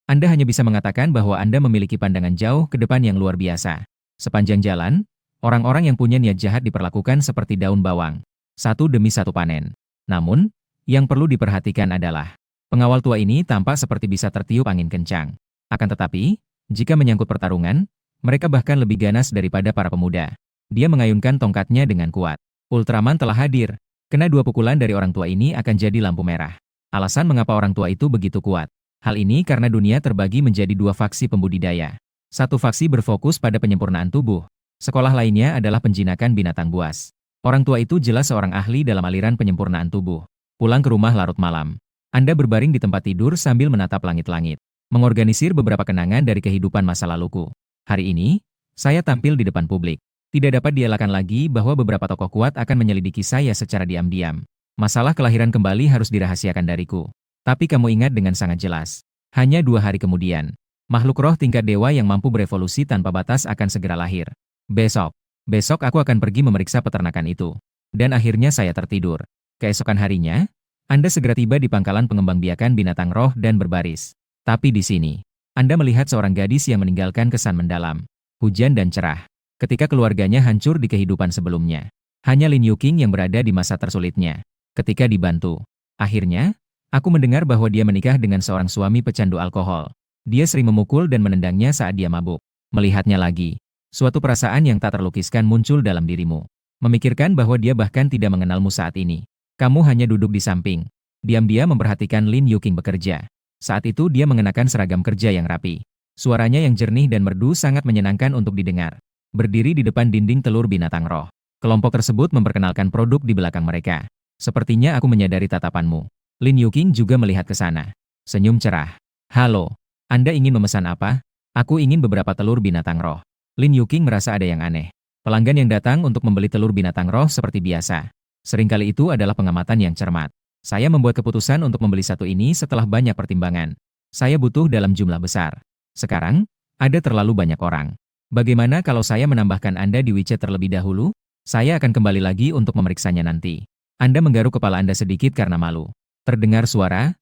Anda hanya bisa mengatakan bahwa Anda memiliki pandangan jauh ke depan yang luar biasa. Sepanjang jalan, orang-orang yang punya niat jahat diperlakukan seperti daun bawang. Satu demi satu panen. Namun, yang perlu diperhatikan adalah, pengawal tua ini tampak seperti bisa tertiup angin kencang. Akan tetapi, jika menyangkut pertarungan, mereka bahkan lebih ganas daripada para pemuda. Dia mengayunkan tongkatnya dengan kuat. Ultraman telah hadir. Kena 2 pukulan dari orang tua ini akan jadi lampu merah. Alasan mengapa orang tua itu begitu kuat. Hal ini karena dunia terbagi menjadi 2 faksi pembudidaya. Satu faksi berfokus pada penyempurnaan tubuh. Sekolah lainnya adalah penjinakan binatang buas. Orang tua itu jelas seorang ahli dalam aliran penyempurnaan tubuh. Pulang ke rumah larut malam. Anda berbaring di tempat tidur sambil menatap langit-langit. Mengorganisir beberapa kenangan dari kehidupan masa laluku. Hari ini, saya tampil di depan publik. Tidak dapat dielakkan lagi bahwa beberapa tokoh kuat akan menyelidiki saya secara diam-diam. Masalah kelahiran kembali harus dirahasiakan dariku. Tapi kamu ingat dengan sangat jelas. Hanya 2 hari kemudian, makhluk roh tingkat dewa yang mampu berevolusi tanpa batas akan segera lahir. Besok aku akan pergi memeriksa peternakan itu. Dan akhirnya saya tertidur. Keesokan harinya, Anda segera tiba di pangkalan pengembangbiakan binatang roh dan berbaris. Tapi di sini, Anda melihat seorang gadis yang meninggalkan kesan mendalam. Hujan dan cerah. Ketika keluarganya hancur di kehidupan sebelumnya. Hanya Lin Yuqing yang berada di masa tersulitnya. Ketika dibantu. Akhirnya, aku mendengar bahwa dia menikah dengan seorang suami pecandu alkohol. Dia sering memukul dan menendangnya saat dia mabuk. Melihatnya lagi. Suatu perasaan yang tak terlukiskan muncul dalam dirimu. Memikirkan bahwa dia bahkan tidak mengenalmu saat ini. Kamu hanya duduk di samping. Diam-diam memperhatikan Lin Yuqing bekerja. Saat itu dia mengenakan seragam kerja yang rapi. Suaranya yang jernih dan merdu sangat menyenangkan untuk didengar. Berdiri di depan dinding telur binatang roh. Kelompok tersebut memperkenalkan produk di belakang mereka. Sepertinya aku menyadari tatapanmu. Lin Yuqing juga melihat ke sana. Senyum cerah. Halo, Anda ingin memesan apa? Aku ingin beberapa telur binatang roh. Lin Yuqing merasa ada yang aneh. Pelanggan yang datang untuk membeli telur binatang roh seperti biasa. Seringkali itu adalah pengamatan yang cermat. Saya membuat keputusan untuk membeli satu ini setelah banyak pertimbangan. Saya butuh dalam jumlah besar. Sekarang, ada terlalu banyak orang. Bagaimana kalau saya menambahkan Anda di WeChat terlebih dahulu? Saya akan kembali lagi untuk memeriksanya nanti. Anda menggaruk kepala Anda sedikit karena malu. Terdengar suara,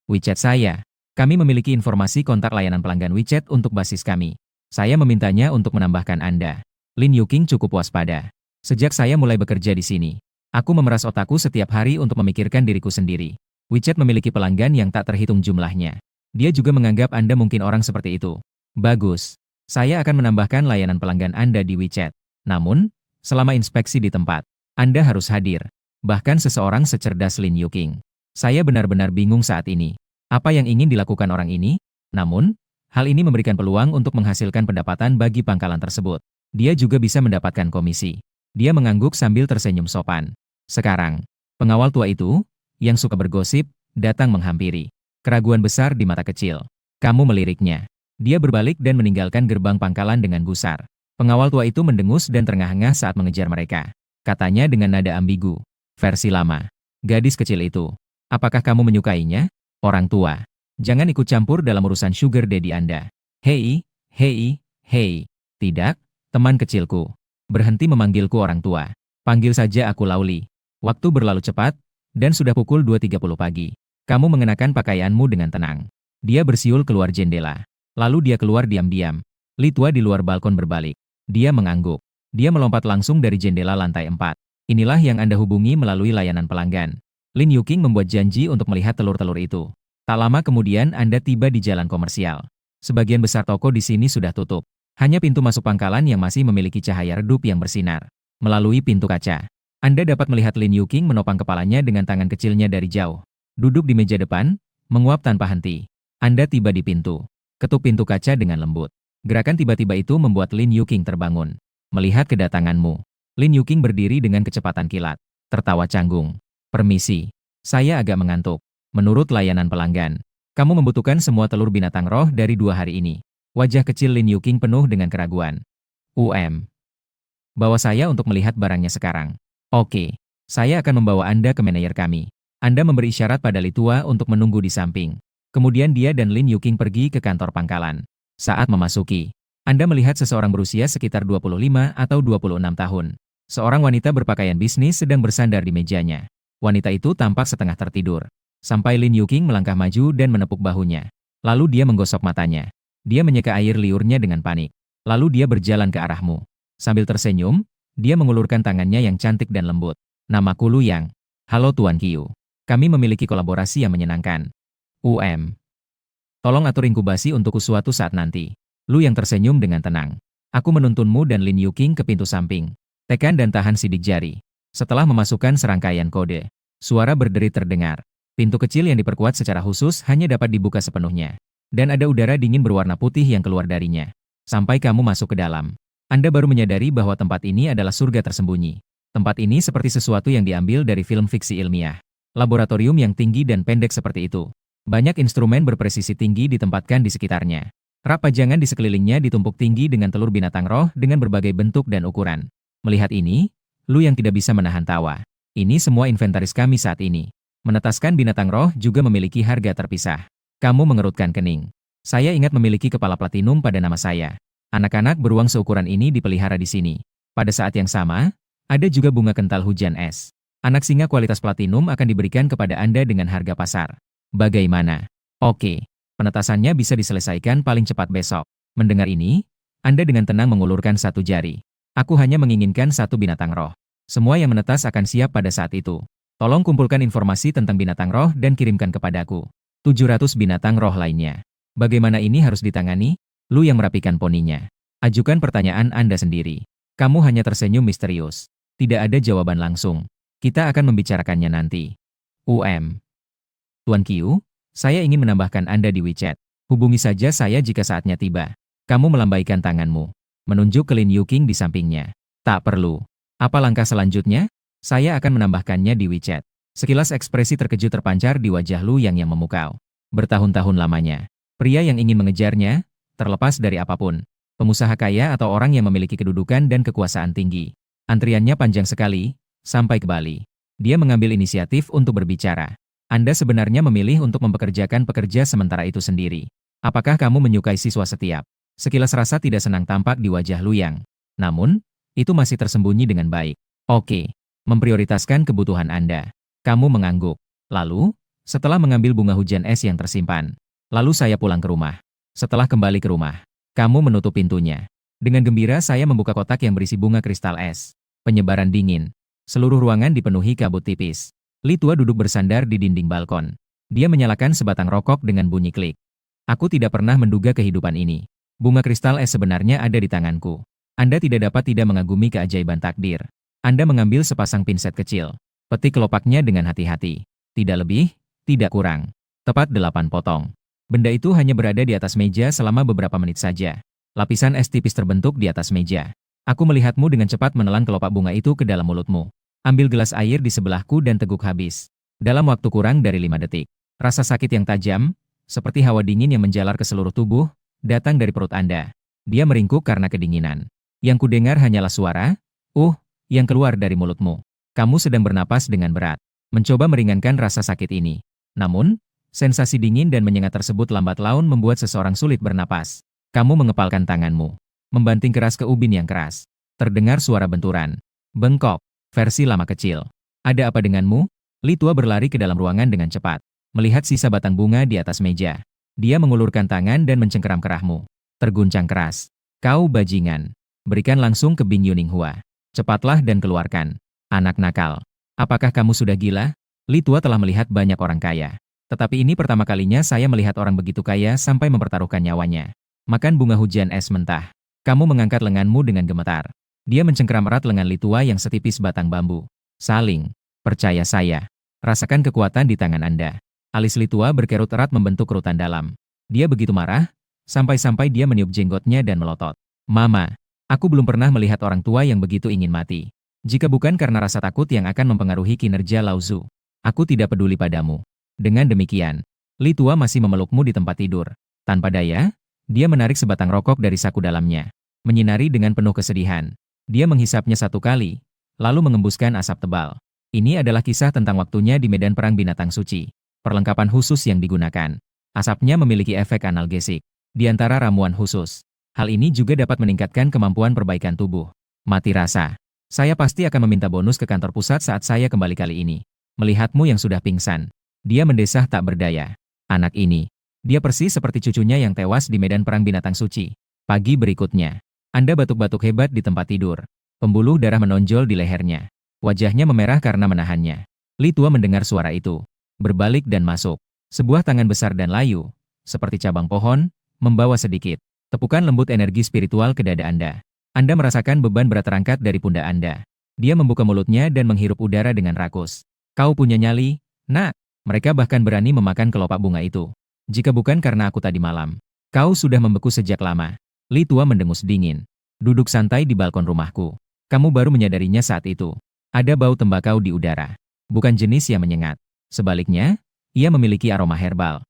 WeChat saya. Kami memiliki informasi kontak layanan pelanggan WeChat untuk basis kami. Saya memintanya untuk menambahkan Anda. Lin Yuqing cukup waspada. Sejak saya mulai bekerja di sini, aku memeras otakku setiap hari untuk memikirkan diriku sendiri. WeChat memiliki pelanggan yang tak terhitung jumlahnya. Dia juga menganggap Anda mungkin orang seperti itu. Bagus. Saya akan menambahkan layanan pelanggan Anda di WeChat. Namun, selama inspeksi di tempat, Anda harus hadir. Bahkan seseorang secerdas Lin Yuking. Saya benar-benar bingung saat ini. Apa yang ingin dilakukan orang ini? Namun, hal ini memberikan peluang untuk menghasilkan pendapatan bagi pangkalan tersebut. Dia juga bisa mendapatkan komisi. Dia mengangguk sambil tersenyum sopan. Sekarang, pengawal tua itu, yang suka bergosip, datang menghampiri. Keraguan besar di mata kecil. Kamu meliriknya. Dia berbalik dan meninggalkan gerbang pangkalan dengan gusar. Pengawal tua itu mendengus dan terengah-engah saat mengejar mereka. Katanya dengan nada ambigu. Versi lama. Gadis kecil itu. Apakah kamu menyukainya? Orang tua. Jangan ikut campur dalam urusan sugar daddy Anda. Hei, hei, hei. Tidak, teman kecilku. Berhenti memanggilku orang tua. Panggil saja aku Lauli. Waktu berlalu cepat, dan sudah pukul 2.30 pagi. Kamu mengenakan pakaianmu dengan tenang. Dia bersiul keluar jendela. Lalu dia keluar diam-diam. Li tua di luar balkon berbalik. Dia mengangguk. Dia melompat langsung dari jendela lantai 4. Inilah yang Anda hubungi melalui layanan pelanggan. Lin Yuking membuat janji untuk melihat telur-telur itu. Tak lama kemudian Anda tiba di jalan komersial. Sebagian besar toko di sini sudah tutup. Hanya pintu masuk pangkalan yang masih memiliki cahaya redup yang bersinar. Melalui pintu kaca, Anda dapat melihat Lin Yuking menopang kepalanya dengan tangan kecilnya dari jauh. Duduk di meja depan, menguap tanpa henti. Anda tiba di pintu. Ketuk pintu kaca dengan lembut. Gerakan tiba-tiba itu membuat Lin Yuking terbangun. Melihat kedatanganmu. Lin Yuking berdiri dengan kecepatan kilat. Tertawa canggung. Permisi. Saya agak mengantuk. Menurut layanan pelanggan, kamu membutuhkan semua telur binatang roh dari 2 hari ini. Wajah kecil Lin Yuking penuh dengan keraguan. Bawa saya untuk melihat barangnya sekarang. Oke. Saya akan membawa Anda ke manajer kami. Anda memberi isyarat pada Li tua untuk menunggu di samping. Kemudian dia dan Lin Yuking pergi ke kantor pangkalan. Saat memasuki, Anda melihat seseorang berusia sekitar 25 atau 26 tahun. Seorang wanita berpakaian bisnis sedang bersandar di mejanya. Wanita itu tampak setengah tertidur. Sampai Lin Yuking melangkah maju dan menepuk bahunya. Lalu dia menggosok matanya. Dia menyeka air liurnya dengan panik. Lalu dia berjalan ke arahmu. Sambil tersenyum, dia mengulurkan tangannya yang cantik dan lembut. Namaku Lu Yang. Halo Tuan Qiu. Kami memiliki kolaborasi yang menyenangkan. Tolong atur inkubasi untukku suatu saat nanti. Lu yang tersenyum dengan tenang. Aku menuntunmu dan Lin Yuking ke pintu samping. Tekan dan tahan sidik jari. Setelah memasukkan serangkaian kode, suara berderit terdengar. Pintu kecil yang diperkuat secara khusus hanya dapat dibuka sepenuhnya. Dan ada udara dingin berwarna putih yang keluar darinya. Sampai kamu masuk ke dalam. Anda baru menyadari bahwa tempat ini adalah surga tersembunyi. Tempat ini seperti sesuatu yang diambil dari film fiksi ilmiah. Laboratorium yang tinggi dan pendek seperti itu. Banyak instrumen berpresisi tinggi ditempatkan di sekitarnya. Rak pajangan di sekelilingnya ditumpuk tinggi dengan telur binatang roh dengan berbagai bentuk dan ukuran. Melihat ini, Lu yang tidak bisa menahan tawa. Ini semua inventaris kami saat ini. Menetaskan binatang roh juga memiliki harga terpisah. Kamu mengerutkan kening. Saya ingat memiliki kepala platinum pada nama saya. Anak-anak beruang seukuran ini dipelihara di sini. Pada saat yang sama, ada juga bunga kental hujan es. Anak singa kualitas platinum akan diberikan kepada Anda dengan harga pasar. Bagaimana? Oke, penetasannya bisa diselesaikan paling cepat besok. Mendengar ini, Anda dengan tenang mengulurkan satu jari. Aku hanya menginginkan satu binatang roh. Semua yang menetas akan siap pada saat itu. Tolong kumpulkan informasi tentang binatang roh dan kirimkan kepadaku. 700 binatang roh lainnya. Bagaimana ini harus ditangani? Lu yang merapikan poninya. Ajukan pertanyaan Anda sendiri. Kamu hanya tersenyum misterius. Tidak ada jawaban langsung. Kita akan membicarakannya nanti. Tuan Qiu, saya ingin menambahkan Anda di WeChat. Hubungi saja saya jika saatnya tiba. Kamu melambaikan tanganmu. Menunjuk ke Lin Yuking di sampingnya. Tak perlu. Apa langkah selanjutnya? Saya akan menambahkannya di WeChat. Sekilas ekspresi terkejut terpancar di wajah Lu yang memukau. Bertahun-tahun lamanya. Pria yang ingin mengejarnya, terlepas dari apapun. Pengusaha kaya atau orang yang memiliki kedudukan dan kekuasaan tinggi. Antriannya panjang sekali, sampai ke Bali. Dia mengambil inisiatif untuk berbicara. Anda sebenarnya memilih untuk mempekerjakan pekerja sementara itu sendiri. Apakah kamu menyukai siswa setiap? Sekilas rasa tidak senang tampak di wajah Lu Yang. Namun, itu masih tersembunyi dengan baik. Oke, memprioritaskan kebutuhan Anda. Kamu mengangguk. Lalu, setelah mengambil bunga hujan es yang tersimpan. Lalu saya pulang ke rumah. Setelah kembali ke rumah, kamu menutup pintunya. Dengan gembira saya membuka kotak yang berisi bunga kristal es. Penyebaran dingin. Seluruh ruangan dipenuhi kabut tipis. Li tua duduk bersandar di dinding balkon. Dia menyalakan sebatang rokok dengan bunyi klik. Aku tidak pernah menduga kehidupan ini. Bunga kristal es sebenarnya ada di tanganku. Anda tidak dapat tidak mengagumi keajaiban takdir. Anda mengambil sepasang pinset kecil. Petik kelopaknya dengan hati-hati. Tidak lebih, tidak kurang. Tepat 8 potong. Benda itu hanya berada di atas meja selama beberapa menit saja. Lapisan es tipis terbentuk di atas meja. Aku melihatmu dengan cepat menelan kelopak bunga itu ke dalam mulutmu. Ambil gelas air di sebelahku dan teguk habis. Dalam waktu kurang dari 5 detik. Rasa sakit yang tajam, seperti hawa dingin yang menjalar ke seluruh tubuh, datang dari perut Anda. Dia meringkuk karena kedinginan. Yang kudengar hanyalah suara, yang keluar dari mulutmu. Kamu sedang bernapas dengan berat. Mencoba meringankan rasa sakit ini. Namun, sensasi dingin dan menyengat tersebut lambat laun membuat seseorang sulit bernapas. Kamu mengepalkan tanganmu. Membanting keras ke ubin yang keras. Terdengar suara benturan. Bengkok. Versi lama kecil. Ada apa denganmu? Li Tua berlari ke dalam ruangan dengan cepat. Melihat sisa batang bunga di atas meja. Dia mengulurkan tangan dan mencengkeram kerahmu. Terguncang keras. Kau bajingan. Berikan langsung ke Bing Yuninghua. Cepatlah dan keluarkan. Anak nakal. Apakah kamu sudah gila? Li Tua telah melihat banyak orang kaya. Tetapi ini pertama kalinya saya melihat orang begitu kaya sampai mempertaruhkan nyawanya. Makan bunga hujan es mentah. Kamu mengangkat lenganmu dengan gemetar. Dia mencengkeram erat lengan Li Tua yang setipis batang bambu. Saling. Percaya saya. Rasakan kekuatan di tangan Anda. Alis Li Tua berkerut erat membentuk kerutan dalam. Dia begitu marah, sampai-sampai dia meniup jenggotnya dan melotot. Mama, aku belum pernah melihat orang tua yang begitu ingin mati. Jika bukan karena rasa takut yang akan mempengaruhi kinerja Lao Zu, aku tidak peduli padamu. Dengan demikian, Li Tua masih memelukmu di tempat tidur. Tanpa daya, dia menarik sebatang rokok dari saku dalamnya. Menyinari dengan penuh kesedihan. Dia menghisapnya 1 kali, lalu mengembuskan asap tebal. Ini adalah kisah tentang waktunya di medan perang binatang suci. Perlengkapan khusus yang digunakan. Asapnya memiliki efek analgesik. Di antara ramuan khusus. Hal ini juga dapat meningkatkan kemampuan perbaikan tubuh. Mati rasa. Saya pasti akan meminta bonus ke kantor pusat saat saya kembali kali ini. Melihatmu yang sudah pingsan. Dia mendesah tak berdaya. Anak ini. Dia persis seperti cucunya yang tewas di medan perang binatang suci. Pagi berikutnya. Anda batuk-batuk hebat di tempat tidur. Pembuluh darah menonjol di lehernya. Wajahnya memerah karena menahannya. Li Tua mendengar suara itu. Berbalik dan masuk. Sebuah tangan besar dan layu, seperti cabang pohon, membawa sedikit tepukan lembut energi spiritual ke dada Anda. Anda merasakan beban berat terangkat dari pundak Anda. Dia membuka mulutnya dan menghirup udara dengan rakus. Kau punya nyali, nak. Mereka bahkan berani memakan kelopak bunga itu. Jika bukan karena aku tadi malam, kau sudah membeku sejak lama. Li Tua mendengus dingin. Duduk santai di balkon rumahku. Kamu baru menyadarinya saat itu. Ada bau tembakau di udara. Bukan jenis yang menyengat. Sebaliknya, ia memiliki aroma herbal.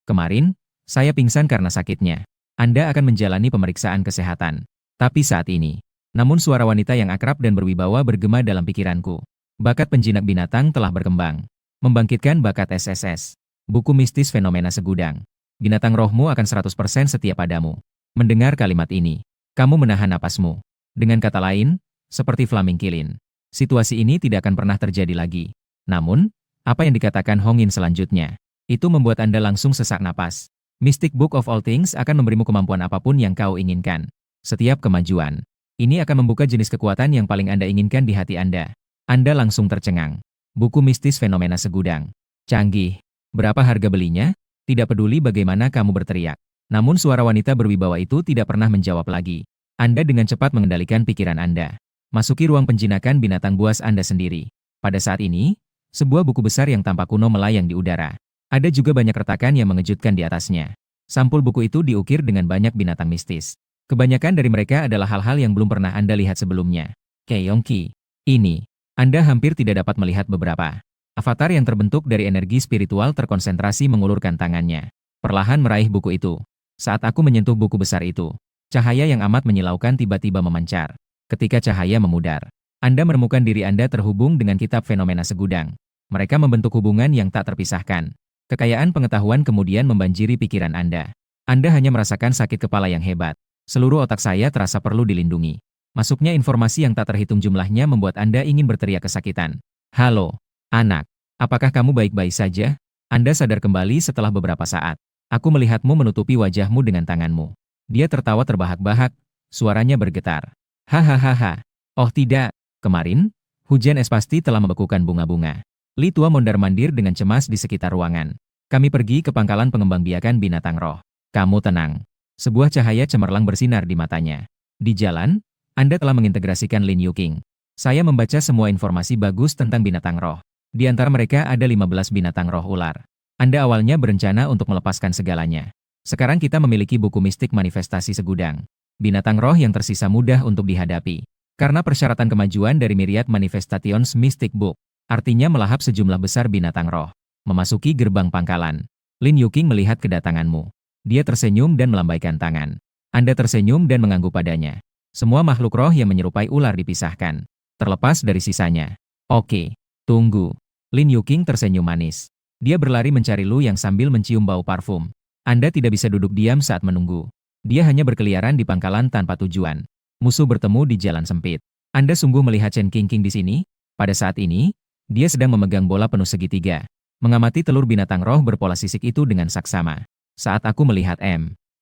Kemarin, saya pingsan karena sakitnya. Anda akan menjalani pemeriksaan kesehatan. Tapi saat ini, namun suara wanita yang akrab dan berwibawa bergema dalam pikiranku. Bakat penjinak binatang telah berkembang. Membangkitkan bakat SSS. Buku mistis fenomena segudang. Binatang rohmu akan 100% setia padamu. Mendengar kalimat ini, kamu menahan napasmu. Dengan kata lain, seperti flaming kilin. Situasi ini tidak akan pernah terjadi lagi. Namun, apa yang dikatakan Hongin selanjutnya, itu membuat Anda langsung sesak napas. Mystic Book of All Things akan memberimu kemampuan apapun yang kau inginkan. Setiap kemajuan, ini akan membuka jenis kekuatan yang paling Anda inginkan di hati Anda. Anda langsung tercengang. Buku mistis fenomena segudang. Canggih. Berapa harga belinya? Tidak peduli bagaimana kamu berteriak. Namun suara wanita berwibawa itu tidak pernah menjawab lagi. Anda dengan cepat mengendalikan pikiran Anda. Masuki ruang penjinakan binatang buas Anda sendiri. Pada saat ini, sebuah buku besar yang tampak kuno melayang di udara. Ada juga banyak retakan yang mengejutkan di atasnya. Sampul buku itu diukir dengan banyak binatang mistis. Kebanyakan dari mereka adalah hal-hal yang belum pernah Anda lihat sebelumnya. Keongki. Ini. Anda hampir tidak dapat melihat beberapa. Avatar yang terbentuk dari energi spiritual terkonsentrasi mengulurkan tangannya. Perlahan meraih buku itu. Saat aku menyentuh buku besar itu, cahaya yang amat menyilaukan tiba-tiba memancar. Ketika cahaya memudar, Anda menemukan diri Anda terhubung dengan kitab fenomena segudang. Mereka membentuk hubungan yang tak terpisahkan. Kekayaan pengetahuan kemudian membanjiri pikiran Anda. Anda hanya merasakan sakit kepala yang hebat. Seluruh otak saya terasa perlu dilindungi. Masuknya informasi yang tak terhitung jumlahnya membuat Anda ingin berteriak kesakitan. Halo, anak. Apakah kamu baik-baik saja? Anda sadar kembali setelah beberapa saat. Aku melihatmu menutupi wajahmu dengan tanganmu. Dia tertawa terbahak-bahak. Suaranya bergetar. Hahaha. Oh tidak. Kemarin, hujan es pasti telah membekukan bunga-bunga. Li Tua mondar-mandir dengan cemas di sekitar ruangan. Kami pergi ke pangkalan pengembangbiakan binatang roh. Kamu tenang. Sebuah cahaya cemerlang bersinar di matanya. Di jalan, Anda telah mengintegrasikan Lin Yuking. Saya membaca semua informasi bagus tentang binatang roh. Di antara mereka ada 15 binatang roh ular. Anda awalnya berencana untuk melepaskan segalanya. Sekarang kita memiliki buku mistik manifestasi segudang. Binatang roh yang tersisa mudah untuk dihadapi. Karena persyaratan kemajuan dari Myriad Manifestations Mystic Book, artinya melahap sejumlah besar binatang roh. Memasuki gerbang pangkalan, Lin Yuking melihat kedatanganmu. Dia tersenyum dan melambaikan tangan. Anda tersenyum dan mengangguk padanya. Semua makhluk roh yang menyerupai ular dipisahkan. Terlepas dari sisanya. Oke, tunggu. Lin Yuking tersenyum manis. Dia berlari mencari Lu yang sambil mencium bau parfum. Anda tidak bisa duduk diam saat menunggu. Dia hanya berkeliaran di pangkalan tanpa tujuan. Musuh bertemu di jalan sempit. Anda sungguh melihat Chen Qingqing di sini? Pada saat ini, dia sedang memegang bola penuh segitiga. Mengamati telur binatang roh berpola sisik itu dengan saksama. Saat aku melihat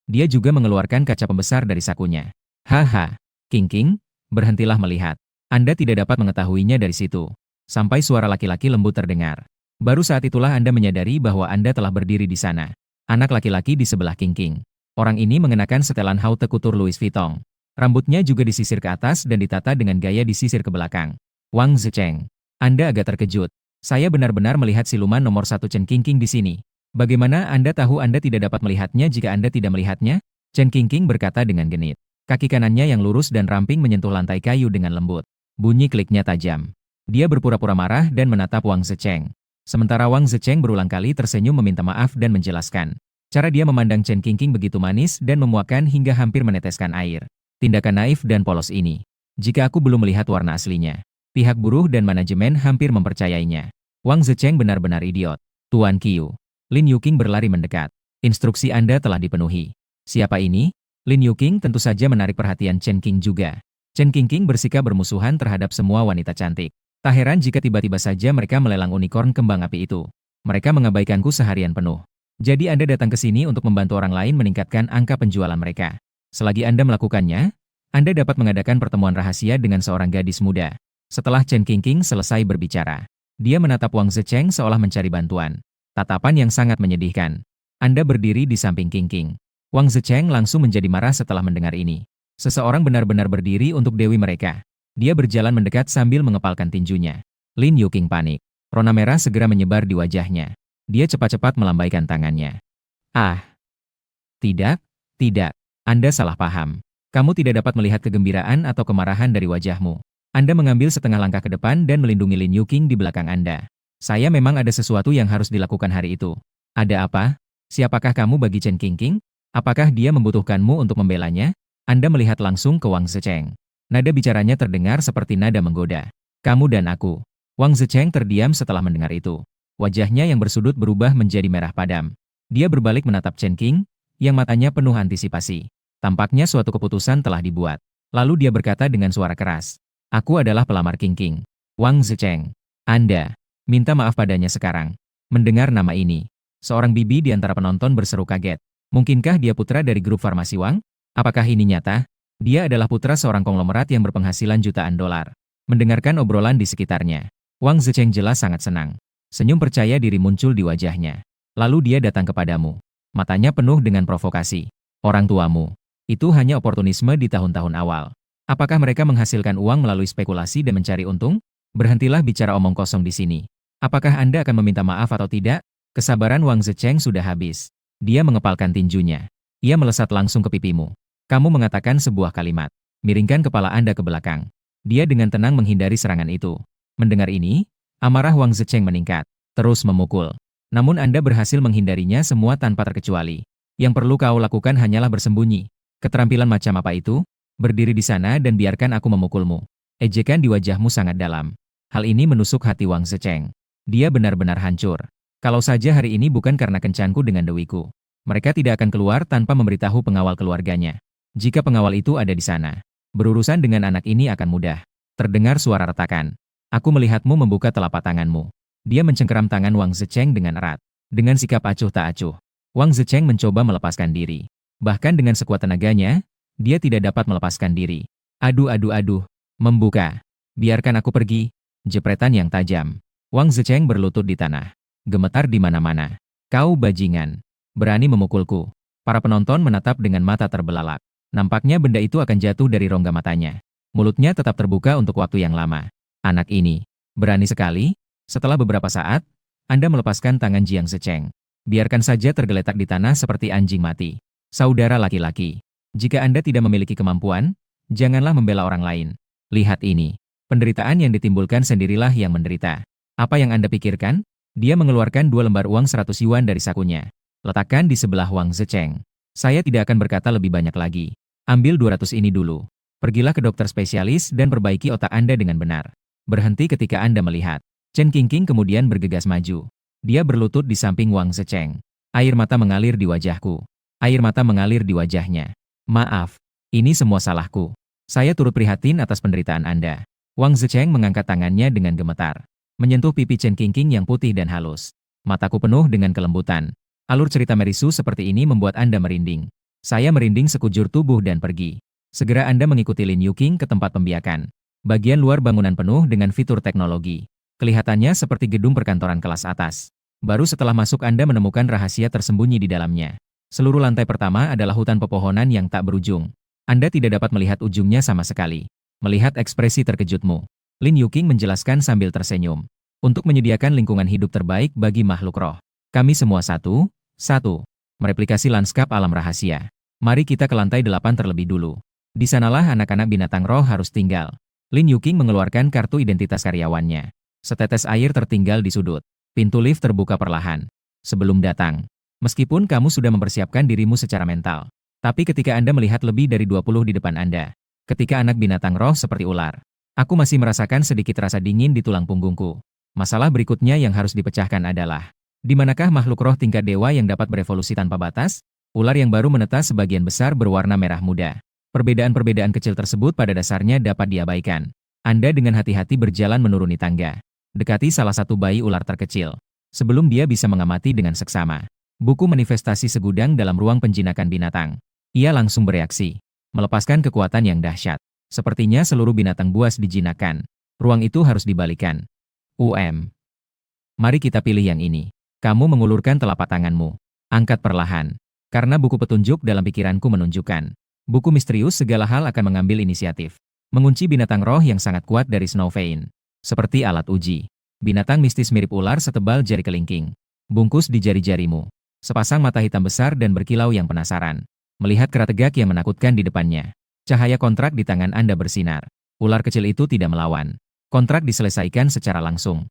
dia juga mengeluarkan kaca pembesar dari sakunya. Haha, Qingqing, berhentilah melihat. Anda tidak dapat mengetahuinya dari situ. Sampai suara laki-laki lembut terdengar. Baru saat itulah Anda menyadari bahwa Anda telah berdiri di sana. Anak laki-laki di sebelah Qingqing. Orang ini mengenakan setelan haute couture Louis Vuitton. Rambutnya juga disisir ke atas dan ditata dengan gaya disisir ke belakang. Wang Zicheng, Anda agak terkejut. Saya benar-benar melihat siluman nomor 1 Chen Qingqing di sini. Bagaimana Anda tahu Anda tidak dapat melihatnya jika Anda tidak melihatnya? Chen Qingqing berkata dengan genit. Kaki kanannya yang lurus dan ramping menyentuh lantai kayu dengan lembut. Bunyi kliknya tajam. Dia berpura-pura marah dan menatap Wang Zicheng. Sementara Wang Zicheng berulang kali tersenyum meminta maaf dan menjelaskan. Cara dia memandang Chen Qingqing begitu manis dan memuakkan hingga hampir meneteskan air. Tindakan naif dan polos ini. Jika aku belum melihat warna aslinya. Pihak buruh dan manajemen hampir mempercayainya. Wang Zicheng benar-benar idiot. Tuan Qiu. Lin Yuking berlari mendekat. Instruksi Anda telah dipenuhi. Siapa ini? Lin Yuking tentu saja menarik perhatian Chen Qing juga. Chen Qingqing bersikap bermusuhan terhadap semua wanita cantik. Tak heran jika tiba-tiba saja mereka melelang unicorn kembang api itu. Mereka mengabaikanku seharian penuh. Jadi Anda datang ke sini untuk membantu orang lain meningkatkan angka penjualan mereka. Selagi Anda melakukannya, Anda dapat mengadakan pertemuan rahasia dengan seorang gadis muda. Setelah Chen Qingqing selesai berbicara, dia menatap Wang Zicheng seolah mencari bantuan. Tatapan yang sangat menyedihkan. Anda berdiri di samping Qingqing. Wang Zicheng langsung menjadi marah setelah mendengar ini. Seseorang benar-benar berdiri untuk dewi mereka. Dia berjalan mendekat sambil mengepalkan tinjunya. Lin Yuking panik. Rona merah segera menyebar di wajahnya. Dia cepat-cepat melambaikan tangannya. Ah, tidak. Anda salah paham. Kamu tidak dapat melihat kegembiraan atau kemarahan dari wajahmu. Anda mengambil setengah langkah ke depan dan melindungi Lin Yuking di belakang Anda. Saya memang ada sesuatu yang harus dilakukan hari itu. Ada apa? Siapakah kamu bagi Chen Qingqing? Apakah dia membutuhkanmu untuk membelanya? Anda melihat langsung ke Wang Zicheng. Nada bicaranya terdengar seperti nada menggoda. Kamu dan aku. Wang Zicheng terdiam setelah mendengar itu. Wajahnya yang bersudut berubah menjadi merah padam. Dia berbalik menatap Chen Qing, yang matanya penuh antisipasi. Tampaknya suatu keputusan telah dibuat. Lalu dia berkata dengan suara keras. Aku adalah pelamar Qingqing. Wang Zicheng. Anda. Minta maaf padanya sekarang. Mendengar nama ini. Seorang bibi di antara penonton berseru kaget. Mungkinkah dia putra dari grup farmasi Wang? Apakah ini nyata? Dia adalah putra seorang konglomerat yang berpenghasilan jutaan dolar. Mendengarkan obrolan di sekitarnya. Wang Zicheng jelas sangat senang. Senyum percaya diri muncul di wajahnya. Lalu dia datang kepadamu. Matanya penuh dengan provokasi. Orang tuamu. Itu hanya oportunisme di tahun-tahun awal. Apakah mereka menghasilkan uang melalui spekulasi dan mencari untung? Berhentilah bicara omong kosong di sini. Apakah Anda akan meminta maaf atau tidak? Kesabaran Wang Zicheng sudah habis. Dia mengepalkan tinjunya. Ia melesat langsung ke pipimu. Kamu mengatakan sebuah kalimat. Miringkan kepala Anda ke belakang. Dia dengan tenang menghindari serangan itu. Mendengar ini, amarah Wang Zicheng meningkat. Terus memukul. Namun Anda berhasil menghindarinya semua tanpa terkecuali. Yang perlu kau lakukan hanyalah bersembunyi. Keterampilan macam apa itu? Berdiri di sana dan biarkan aku memukulmu. Ejekan di wajahmu sangat dalam. Hal ini menusuk hati Wang Zicheng. Dia benar-benar hancur. Kalau saja hari ini bukan karena kencanku dengan dewiku. Mereka tidak akan keluar tanpa memberitahu pengawal keluarganya. Jika pengawal itu ada di sana, berurusan dengan anak ini akan mudah. Terdengar suara retakan. Aku melihatmu membuka telapak tanganmu. Dia mencengkeram tangan Wang Zicheng dengan erat. Dengan sikap acuh tak acuh, Wang Zicheng mencoba melepaskan diri. Bahkan dengan sekuat tenaganya, dia tidak dapat melepaskan diri. Aduh. Membuka. Biarkan aku pergi. Jepretan yang tajam. Wang Zicheng berlutut di tanah. Gemetar di mana-mana. Kau bajingan. Berani memukulku. Para penonton menatap dengan mata terbelalak. Nampaknya benda itu akan jatuh dari rongga matanya. Mulutnya tetap terbuka untuk waktu yang lama. Anak ini. Berani sekali. Setelah beberapa saat, Anda melepaskan tangan Jiang Zecheng. Biarkan saja tergeletak di tanah seperti anjing mati. Saudara laki-laki. Jika Anda tidak memiliki kemampuan, janganlah membela orang lain. Lihat ini. Penderitaan yang ditimbulkan sendirilah yang menderita. Apa yang Anda pikirkan? Dia mengeluarkan 2 lembar uang 100 yuan dari sakunya. Letakkan di sebelah Wang Zecheng. Saya tidak akan berkata lebih banyak lagi. Ambil 200 ini dulu. Pergilah ke dokter spesialis dan perbaiki otak Anda dengan benar. Berhenti ketika Anda melihat. Chen Qingqing kemudian bergegas maju. Dia berlutut di samping Wang Zecheng. Air mata mengalir di wajahku. Air mata mengalir di wajahnya. Maaf, ini semua salahku. Saya turut prihatin atas penderitaan Anda. Wang Zecheng mengangkat tangannya dengan gemetar. Menyentuh pipi Chen Qingqing yang putih dan halus. Mataku penuh dengan kelembutan. Alur cerita Merisu seperti ini membuat Anda merinding. Saya merinding sekujur tubuh dan pergi. Segera Anda mengikuti Lin Yuqing ke tempat pembiakan. Bagian luar bangunan penuh dengan fitur teknologi. Kelihatannya seperti gedung perkantoran kelas atas. Baru setelah masuk Anda menemukan rahasia tersembunyi di dalamnya. Seluruh lantai pertama adalah hutan pepohonan yang tak berujung. Anda tidak dapat melihat ujungnya sama sekali. Melihat ekspresi terkejutmu, Lin Yuqing menjelaskan sambil tersenyum. Untuk menyediakan lingkungan hidup terbaik bagi makhluk roh. Kami semua satu, mereplikasi lanskap alam rahasia. Mari kita ke lantai 8 terlebih dulu. Di sanalah anak-anak binatang roh harus tinggal. Lin Yuqing mengeluarkan kartu identitas karyawannya. Setetes air tertinggal di sudut. Pintu lift terbuka perlahan. Sebelum datang. Meskipun kamu sudah mempersiapkan dirimu secara mental. Tapi ketika Anda melihat lebih dari 20 di depan Anda. Ketika anak binatang roh seperti ular. Aku masih merasakan sedikit rasa dingin di tulang punggungku. Masalah berikutnya yang harus dipecahkan adalah, di manakah makhluk roh tingkat dewa yang dapat berevolusi tanpa batas? Ular yang baru menetas sebagian besar berwarna merah muda. Perbedaan-perbedaan kecil tersebut pada dasarnya dapat diabaikan. Anda dengan hati-hati berjalan menuruni tangga. Dekati salah satu bayi ular terkecil. Sebelum dia bisa mengamati dengan seksama. Buku manifestasi segudang dalam ruang penjinakan binatang. Ia langsung bereaksi. Melepaskan kekuatan yang dahsyat. Sepertinya seluruh binatang buas dijinakkan. Ruang itu harus dibalikan. Mari kita pilih yang ini. Kamu mengulurkan telapak tanganmu. Angkat perlahan. Karena buku petunjuk dalam pikiranku menunjukkan. Buku misterius segala hal akan mengambil inisiatif. Mengunci binatang roh yang sangat kuat dari Snowvein. Seperti alat uji. Binatang mistis mirip ular setebal jari kelingking. Bungkus di jari-jarimu. Sepasang mata hitam besar dan berkilau yang penasaran. Melihat kera tegak yang menakutkan di depannya. Cahaya kontrak di tangan Anda bersinar. Ular kecil itu tidak melawan. Kontrak diselesaikan secara langsung.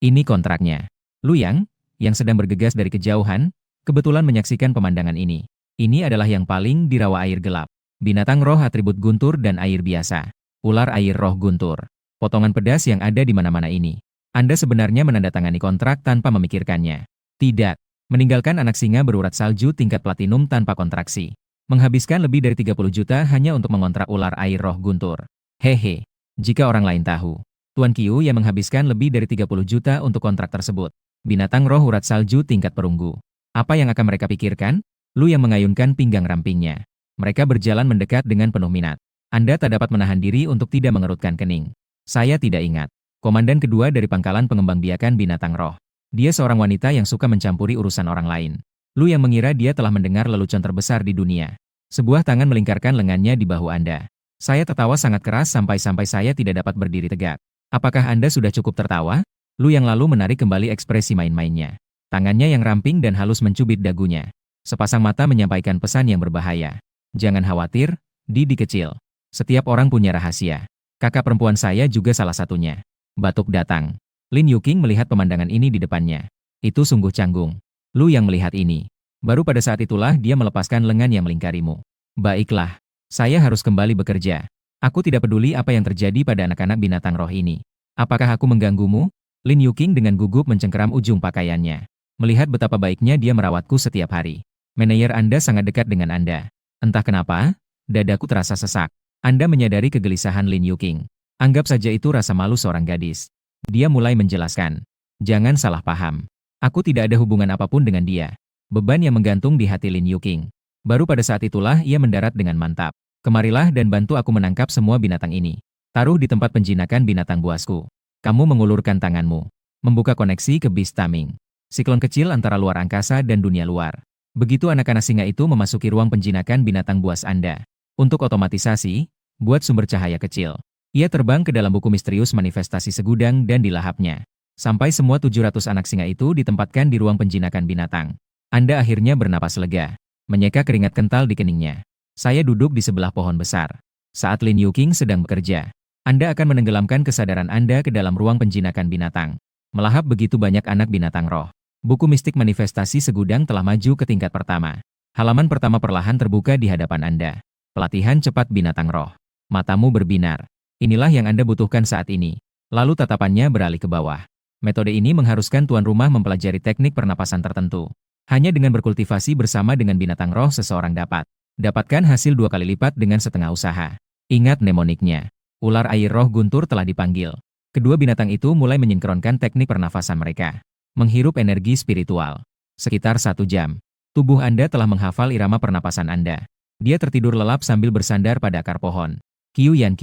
Ini kontraknya. Luyang, yang sedang bergegas dari kejauhan, kebetulan menyaksikan pemandangan ini. Ini adalah yang paling di rawa air gelap. Binatang roh atribut guntur dan air biasa. Ular air roh guntur. Potongan pedas yang ada di mana-mana ini. Anda sebenarnya menandatangani kontrak tanpa memikirkannya. Tidak. Meninggalkan anak singa berurat salju tingkat platinum tanpa kontraksi. Menghabiskan lebih dari 30 juta hanya untuk mengontrak ular air roh guntur. Hehe. Jika orang lain tahu. Tuan Qiu yang menghabiskan lebih dari 30 juta untuk kontrak tersebut. Binatang roh urat salju tingkat perunggu. Apa yang akan mereka pikirkan? Lu yang mengayunkan pinggang rampingnya. Mereka berjalan mendekat dengan penuh minat. Anda tak dapat menahan diri untuk tidak mengerutkan kening. Saya tidak ingat. Komandan kedua dari pangkalan pengembang biakan binatang roh. Dia seorang wanita yang suka mencampuri urusan orang lain. Lu yang mengira dia telah mendengar lelucon terbesar di dunia. Sebuah tangan melingkarkan lengannya di bahu Anda. Saya tertawa sangat keras sampai-sampai saya tidak dapat berdiri tegak. Apakah Anda sudah cukup tertawa? Lu yang lalu menarik kembali ekspresi main-mainnya. Tangannya yang ramping dan halus mencubit dagunya. Sepasang mata menyampaikan pesan yang berbahaya. Jangan khawatir, Didi kecil. Setiap orang punya rahasia. Kakak perempuan saya juga salah satunya. Batuk datang. Lin Yuqing melihat pemandangan ini di depannya. Itu sungguh canggung. Lu yang melihat ini. Baru pada saat itulah dia melepaskan lengan yang melingkarimu. Baiklah. Saya harus kembali bekerja. Aku tidak peduli apa yang terjadi pada anak-anak binatang roh ini. Apakah aku mengganggumu? Lin Yuqing dengan gugup mencengkeram ujung pakaiannya. Melihat betapa baiknya dia merawatku setiap hari. Manajer Anda sangat dekat dengan Anda. Entah kenapa, dadaku terasa sesak. Anda menyadari kegelisahan Lin Yuqing. Anggap saja itu rasa malu seorang gadis. Dia mulai menjelaskan. Jangan salah paham. Aku tidak ada hubungan apapun dengan dia. Beban yang menggantung di hati Lin Yuqing. Baru pada saat itulah ia mendarat dengan mantap. Kemarilah dan bantu aku menangkap semua binatang ini. Taruh di tempat penjinakan binatang buasku. Kamu mengulurkan tanganmu. Membuka koneksi ke Beast Taming. Siklon kecil antara luar angkasa dan dunia luar. Begitu anak-anak singa itu memasuki ruang penjinakan binatang buas Anda. Untuk otomatisasi, buat sumber cahaya kecil. Ia terbang ke dalam buku misterius manifestasi segudang dan dilahapnya. Sampai semua 700 anak singa itu ditempatkan di ruang penjinakan binatang. Anda akhirnya bernapas lega. Menyeka keringat kental di keningnya. Saya duduk di sebelah pohon besar. Saat Lin Yuqing sedang bekerja, Anda akan menenggelamkan kesadaran Anda ke dalam ruang penjinakan binatang. Melahap begitu banyak anak binatang roh. Buku mistik manifestasi segudang telah maju ke tingkat pertama. Halaman pertama perlahan terbuka di hadapan Anda. Pelatihan cepat binatang roh. Matamu berbinar. Inilah yang Anda butuhkan saat ini. Lalu tatapannya beralih ke bawah. Metode ini mengharuskan tuan rumah mempelajari teknik pernapasan tertentu. Hanya dengan berkultivasi bersama dengan binatang roh seseorang dapat dapatkan hasil 2 kali lipat dengan setengah usaha. Ingat mnemoniknya. Ular air roh guntur telah dipanggil. Kedua binatang itu mulai menyinkronkan teknik pernafasan mereka. Menghirup energi spiritual. Sekitar 1 jam. Tubuh Anda telah menghafal irama pernapasan Anda. Dia tertidur lelap sambil bersandar pada akar pohon. Qiuyan.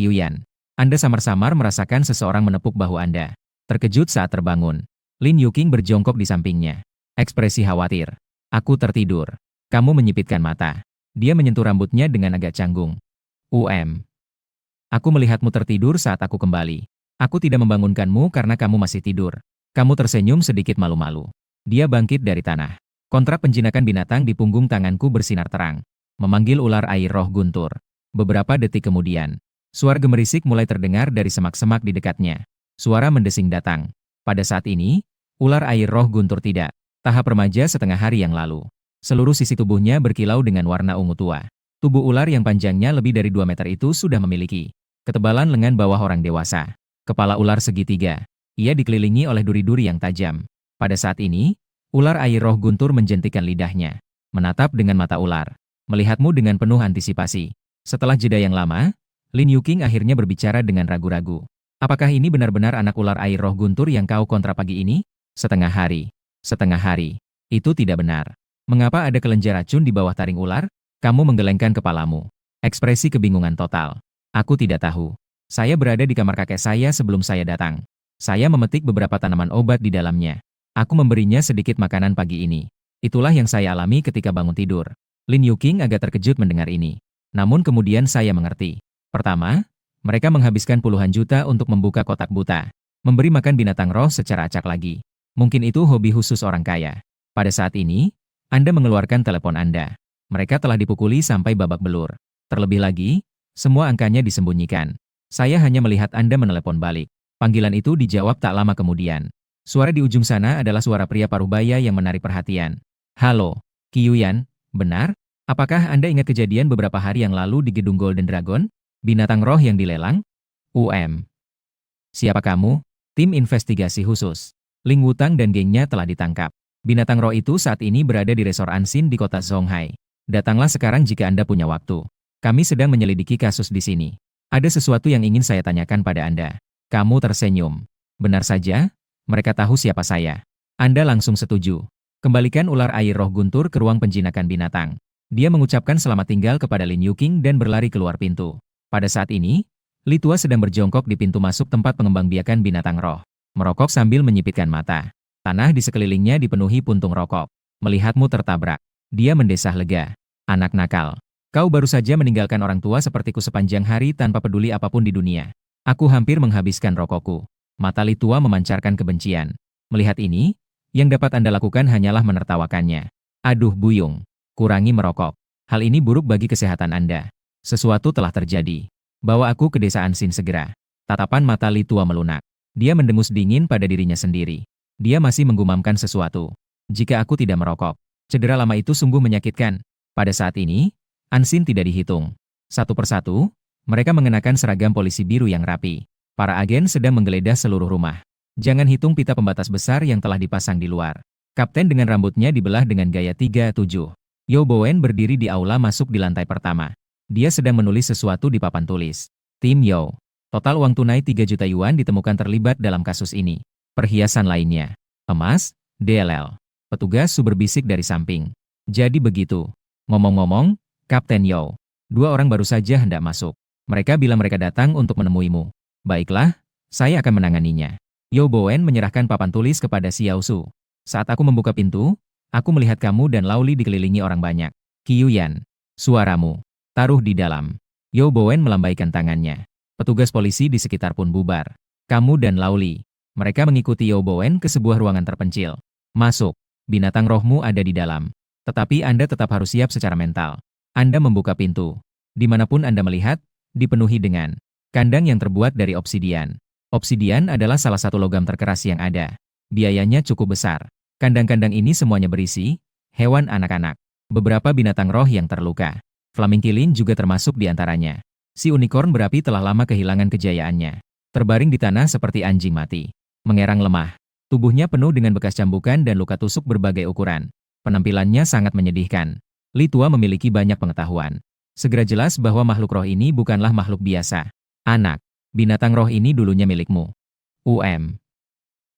Anda samar-samar merasakan seseorang menepuk bahu Anda. Terkejut saat terbangun. Lin Yuqing berjongkok di sampingnya. Ekspresi khawatir. Aku tertidur. Kamu menyipitkan mata. Dia menyentuh rambutnya dengan agak canggung. Aku melihatmu tertidur saat aku kembali. Aku tidak membangunkanmu karena kamu masih tidur. Kamu tersenyum sedikit malu-malu. Dia bangkit dari tanah. Kontrak penjinakan binatang di punggung tanganku bersinar terang. Memanggil ular air roh guntur. Beberapa detik kemudian, suara gemerisik mulai terdengar dari semak-semak di dekatnya. Suara mendesing datang. Pada saat ini, ular air roh guntur tidak. Tahap remaja setengah hari yang lalu. Seluruh sisi tubuhnya berkilau dengan warna ungu tua. Tubuh ular yang panjangnya lebih dari 2 meter itu sudah memiliki ketebalan lengan bawah orang dewasa. Kepala ular segitiga. Ia dikelilingi oleh duri-duri yang tajam. Pada saat ini, ular air roh guntur menjentikan lidahnya. Menatap dengan mata ular. Melihatmu dengan penuh antisipasi. Setelah jeda yang lama, Lin Yuqing akhirnya berbicara dengan ragu-ragu. Apakah ini benar-benar anak ular air roh guntur yang kau kontra pagi ini? Setengah hari. Itu tidak benar. Mengapa ada kelenjar racun di bawah taring ular? Kamu menggelengkan kepalamu. Ekspresi kebingungan total. Aku tidak tahu. Saya berada di kamar kakek saya sebelum saya datang. Saya memetik beberapa tanaman obat di dalamnya. Aku memberinya sedikit makanan pagi ini. Itulah yang saya alami ketika bangun tidur. Lin Yuqing agak terkejut mendengar ini. Namun kemudian saya mengerti. Pertama, mereka menghabiskan puluhan juta untuk membuka kotak buta. Memberi makan binatang roh secara acak lagi. Mungkin itu hobi khusus orang kaya. Pada saat ini, Anda mengeluarkan telepon Anda. Mereka telah dipukuli sampai babak belur. Terlebih lagi, semua angkanya disembunyikan. Saya hanya melihat Anda menelepon balik. Panggilan itu dijawab tak lama kemudian. Suara di ujung sana adalah suara pria paruh baya yang menarik perhatian. Halo, Qiuyan, benar? Apakah Anda ingat kejadian beberapa hari yang lalu di gedung Golden Dragon? Binatang roh yang dilelang? Siapa kamu? Tim investigasi khusus. Ling Wutang dan gengnya telah ditangkap. Binatang roh itu saat ini berada di resor Ansin di kota Zonghai. Datanglah sekarang jika Anda punya waktu. Kami sedang menyelidiki kasus di sini. Ada sesuatu yang ingin saya tanyakan pada Anda. Kamu tersenyum. Benar saja, mereka tahu siapa saya. Anda langsung setuju. Kembalikan ular air roh guntur ke ruang penjinakan binatang. Dia mengucapkan selamat tinggal kepada Lin Yuqing dan berlari keluar pintu. Pada saat ini, Li Tua sedang berjongkok di pintu masuk tempat pengembangbiakan binatang roh. Merokok sambil menyipitkan mata. Tanah di sekelilingnya dipenuhi puntung rokok. Melihatmu tertabrak. Dia mendesah lega. Anak nakal. Kau baru saja meninggalkan orang tua sepertiku sepanjang hari tanpa peduli apapun di dunia. Aku hampir menghabiskan rokokku. Mata Li Tua memancarkan kebencian. Melihat ini, yang dapat Anda lakukan hanyalah menertawakannya. Aduh buyung. Kurangi merokok. Hal ini buruk bagi kesehatan Anda. Sesuatu telah terjadi. Bawa aku ke desa Ansin segera. Tatapan mata Li Tua melunak. Dia mendengus dingin pada dirinya sendiri. Dia masih menggumamkan sesuatu. Jika aku tidak merokok, cedera lama itu sungguh menyakitkan. Pada saat ini, Ansin tidak dihitung. Satu persatu, mereka mengenakan seragam polisi biru yang rapi. Para agen sedang menggeledah seluruh rumah. Jangan hitung pita pembatas besar yang telah dipasang di luar. Kapten dengan rambutnya dibelah dengan gaya 37. Yo Bowen berdiri di aula masuk di lantai pertama. Dia sedang menulis sesuatu di papan tulis. Tim Yo. Total uang tunai 3 juta yuan ditemukan terlibat dalam kasus ini. Perhiasan lainnya. Emas, DLL. Petugas berbisik dari samping. Jadi begitu. Ngomong-ngomong, Kapten Yo. 2 orang baru saja hendak masuk. Mereka bilang mereka datang untuk menemuimu. Baiklah, saya akan menanganinya. Yo Bowen menyerahkan papan tulis kepada Xiao Su. Saat aku membuka pintu, aku melihat kamu dan Lauli dikelilingi orang banyak. Qiyuyan, suaramu. Taruh di dalam. Yo Bowen melambaikan tangannya. Petugas polisi di sekitar pun bubar. Kamu dan Lauli. Mereka mengikuti Yo Bowen ke sebuah ruangan terpencil. Masuk. Binatang rohmu ada di dalam. Tetapi Anda tetap harus siap secara mental. Anda membuka pintu. Dimanapun Anda melihat, dipenuhi dengan kandang yang terbuat dari obsidian. Obsidian adalah salah satu logam terkeras yang ada. Biayanya cukup besar. Kandang-kandang ini semuanya berisi hewan anak-anak. Beberapa binatang roh yang terluka. Flamingkilin juga termasuk di antaranya. Si unicorn berapi telah lama kehilangan kejayaannya. Terbaring di tanah seperti anjing mati. Mengerang lemah. Tubuhnya penuh dengan bekas cambukan dan luka tusuk berbagai ukuran. Penampilannya sangat menyedihkan. Li Tua memiliki banyak pengetahuan. Segera jelas bahwa makhluk roh ini bukanlah makhluk biasa. Anak, binatang roh ini dulunya milikmu.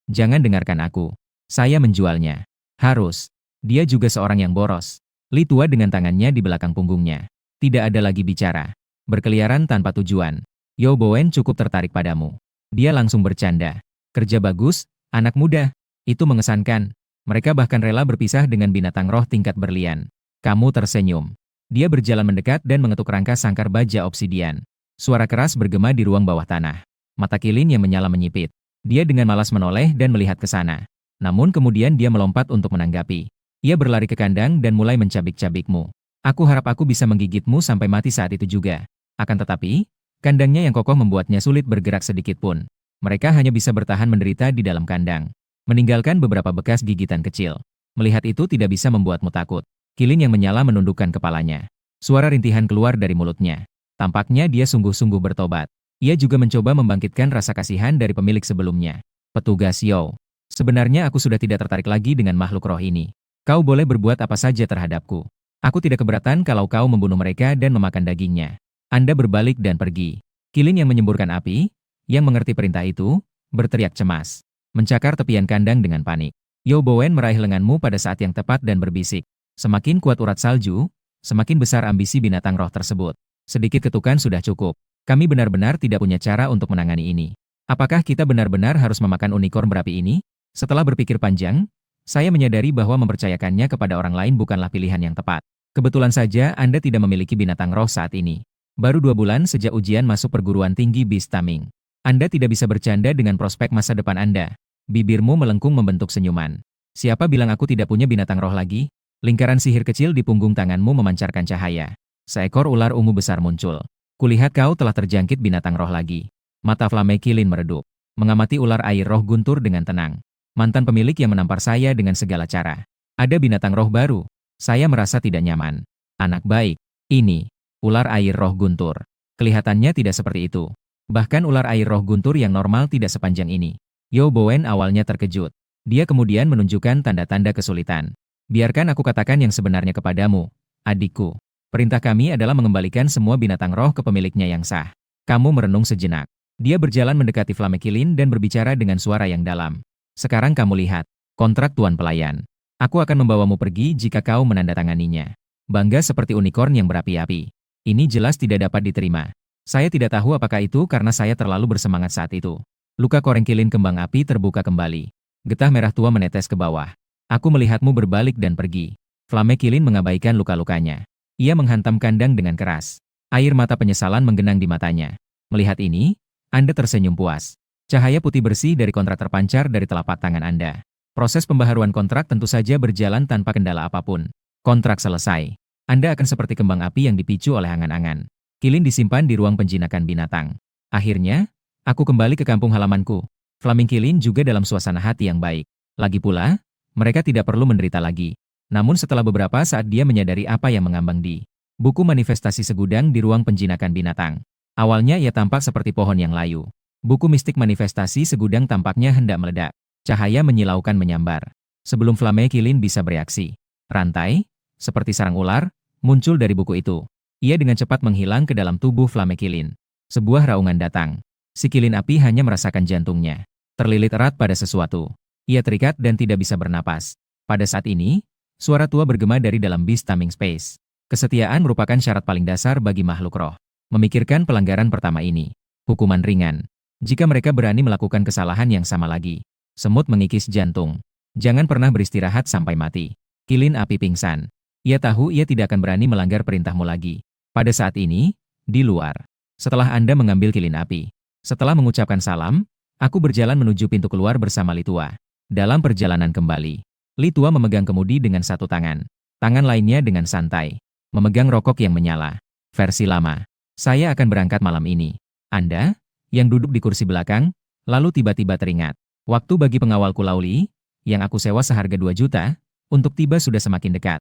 Jangan dengarkan aku. Saya menjualnya. Harus. Dia juga seorang yang boros. Li Tua dengan tangannya di belakang punggungnya. Tidak ada lagi bicara. Berkeliaran tanpa tujuan. Yo Bowen cukup tertarik padamu. Dia langsung bercanda. Kerja bagus, anak muda. Itu mengesankan. Mereka bahkan rela berpisah dengan binatang roh tingkat berlian. Kamu tersenyum. Dia berjalan mendekat dan mengetuk rangka sangkar baja obsidian. Suara keras bergema di ruang bawah tanah. Mata Kilin yang menyala menyipit. Dia dengan malas menoleh dan melihat ke sana. Namun kemudian dia melompat untuk menanggapi. Ia berlari ke kandang dan mulai mencabik-cabikmu. Aku harap aku bisa menggigitmu sampai mati saat itu juga. Akan tetapi, kandangnya yang kokoh membuatnya sulit bergerak sedikit pun. Mereka hanya bisa bertahan menderita di dalam kandang. Meninggalkan beberapa bekas gigitan kecil. Melihat itu tidak bisa membuatmu takut. Kilin yang menyala menundukkan kepalanya. Suara rintihan keluar dari mulutnya. Tampaknya dia sungguh-sungguh bertobat. Ia juga mencoba membangkitkan rasa kasihan dari pemilik sebelumnya. Petugas Yo. Sebenarnya aku sudah tidak tertarik lagi dengan makhluk roh ini. Kau boleh berbuat apa saja terhadapku. Aku tidak keberatan kalau kau membunuh mereka dan memakan dagingnya. Anda berbalik dan pergi. Kilin yang menyemburkan api, yang mengerti perintah itu, berteriak cemas. Mencakar tepian kandang dengan panik. Yo Bowen meraih lenganmu pada saat yang tepat dan berbisik. Semakin kuat urat salju, semakin besar ambisi binatang roh tersebut. Sedikit ketukan sudah cukup. Kami benar-benar tidak punya cara untuk menangani ini. Apakah kita benar-benar harus memakan unicorn berapi ini? Setelah berpikir panjang, saya menyadari bahwa mempercayakannya kepada orang lain bukanlah pilihan yang tepat. Kebetulan saja Anda tidak memiliki binatang roh saat ini. Baru 2 bulan sejak ujian masuk perguruan tinggi Beast Taming. Anda tidak bisa bercanda dengan prospek masa depan Anda. Bibirmu melengkung membentuk senyuman. Siapa bilang aku tidak punya binatang roh lagi? Lingkaran sihir kecil di punggung tanganmu memancarkan cahaya. Seekor ular ungu besar muncul. Kulihat kau telah terjangkit binatang roh lagi. Mata Flamingkilin meredup. Mengamati ular air roh guntur dengan tenang. Mantan pemilik yang menampar saya dengan segala cara. Ada binatang roh baru. Saya merasa tidak nyaman. Anak baik. Ini. Ular air roh guntur. Kelihatannya tidak seperti itu. Bahkan ular air roh guntur yang normal tidak sepanjang ini. Yo Bowen awalnya terkejut. Dia kemudian menunjukkan tanda-tanda kesulitan. Biarkan aku katakan yang sebenarnya kepadamu, adikku. Perintah kami adalah mengembalikan semua binatang roh ke pemiliknya yang sah. Kamu merenung sejenak. Dia berjalan mendekati Flamingkilin dan berbicara dengan suara yang dalam. Sekarang kamu lihat, kontrak tuan pelayan. Aku akan membawamu pergi jika kau menandatanganinya. Bangga seperti unicorn yang berapi-api. Ini jelas tidak dapat diterima. Saya tidak tahu apakah itu karena saya terlalu bersemangat saat itu. Luka Korengkilin kembang api terbuka kembali. Getah merah tua menetes ke bawah. Aku melihatmu berbalik dan pergi. Flamingkilin mengabaikan luka-lukanya. Ia menghantam kandang dengan keras. Air mata penyesalan menggenang di matanya. Melihat ini, Anda tersenyum puas. Cahaya putih bersih dari kontrak terpancar dari telapak tangan Anda. Proses pembaharuan kontrak tentu saja berjalan tanpa kendala apapun. Kontrak selesai. Anda akan seperti kembang api yang dipicu oleh angan-angan. Kilin disimpan di ruang penjinakan binatang. Akhirnya, aku kembali ke kampung halamanku. Flamingkilin juga dalam suasana hati yang baik. Lagi pula, mereka tidak perlu menderita lagi. Namun setelah beberapa saat dia menyadari apa yang mengambang di buku manifestasi segudang di ruang penjinakan binatang. Awalnya ia tampak seperti pohon yang layu. Buku mistik manifestasi segudang tampaknya hendak meledak. Cahaya menyilaukan menyambar. Sebelum Flamingkilin bisa bereaksi, rantai, seperti sarang ular, muncul dari buku itu. Ia dengan cepat menghilang ke dalam tubuh Flamingkilin. Sebuah raungan datang. Si kilin api hanya merasakan jantungnya terlilit erat pada sesuatu. Ia terikat dan tidak bisa bernapas. Pada saat ini, suara tua bergema dari dalam Beast Taming Space. Kesetiaan merupakan syarat paling dasar bagi makhluk roh. Memikirkan pelanggaran pertama ini. Hukuman ringan. Jika mereka berani melakukan kesalahan yang sama lagi. Semut mengikis jantung. Jangan pernah beristirahat sampai mati. Kilin api pingsan. Ia tahu ia tidak akan berani melanggar perintahmu lagi. Pada saat ini, di luar. Setelah Anda mengambil kilin api. Setelah mengucapkan salam, aku berjalan menuju pintu keluar bersama Litua. Dalam perjalanan kembali, Litua memegang kemudi dengan satu tangan. Tangan lainnya dengan santai. Memegang rokok yang menyala. Versi lama. Saya akan berangkat malam ini. Anda, yang duduk di kursi belakang, lalu tiba-tiba teringat. Waktu bagi pengawalku Lauli, yang aku sewa seharga 2 juta, untuk tiba sudah semakin dekat.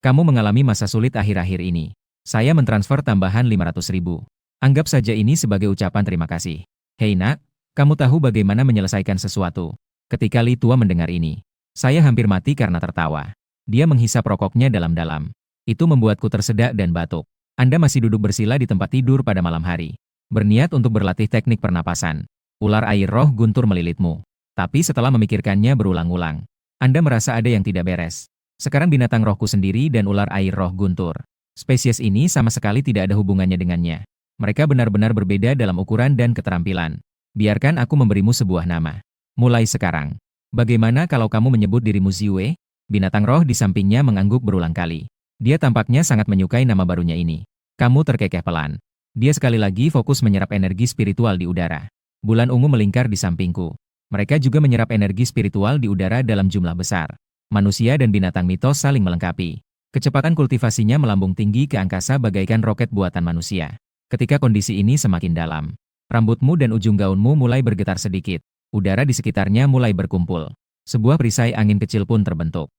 Kamu mengalami masa sulit akhir-akhir ini. Saya mentransfer tambahan 500.000. Anggap saja ini sebagai ucapan terima kasih. Hei nak, kamu tahu bagaimana menyelesaikan sesuatu. Ketika Litua mendengar ini, saya hampir mati karena tertawa. Dia menghisap rokoknya dalam-dalam. Itu membuatku tersedak dan batuk. Anda masih duduk bersila di tempat tidur pada malam hari. Berniat untuk berlatih teknik pernapasan. Ular air roh guntur melilitmu. Tapi setelah memikirkannya berulang-ulang, Anda merasa ada yang tidak beres. Sekarang binatang rohku sendiri dan ular air roh guntur. Spesies ini sama sekali tidak ada hubungannya dengannya. Mereka benar-benar berbeda dalam ukuran dan keterampilan. Biarkan aku memberimu sebuah nama. Mulai sekarang. Bagaimana kalau kamu menyebut dirimu Ziwe? Binatang roh di sampingnya mengangguk berulang kali. Dia tampaknya sangat menyukai nama barunya ini. Kamu terkekeh pelan. Dia sekali lagi fokus menyerap energi spiritual di udara. Bulan ungu melingkar di sampingku. Mereka juga menyerap energi spiritual di udara dalam jumlah besar. Manusia dan binatang mitos saling melengkapi. Kecepatan kultivasinya melambung tinggi ke angkasa bagaikan roket buatan manusia. Ketika kondisi ini semakin dalam, rambutmu dan ujung gaunmu mulai bergetar sedikit. Udara di sekitarnya mulai berkumpul. Sebuah perisai angin kecil pun terbentuk.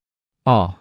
Oh,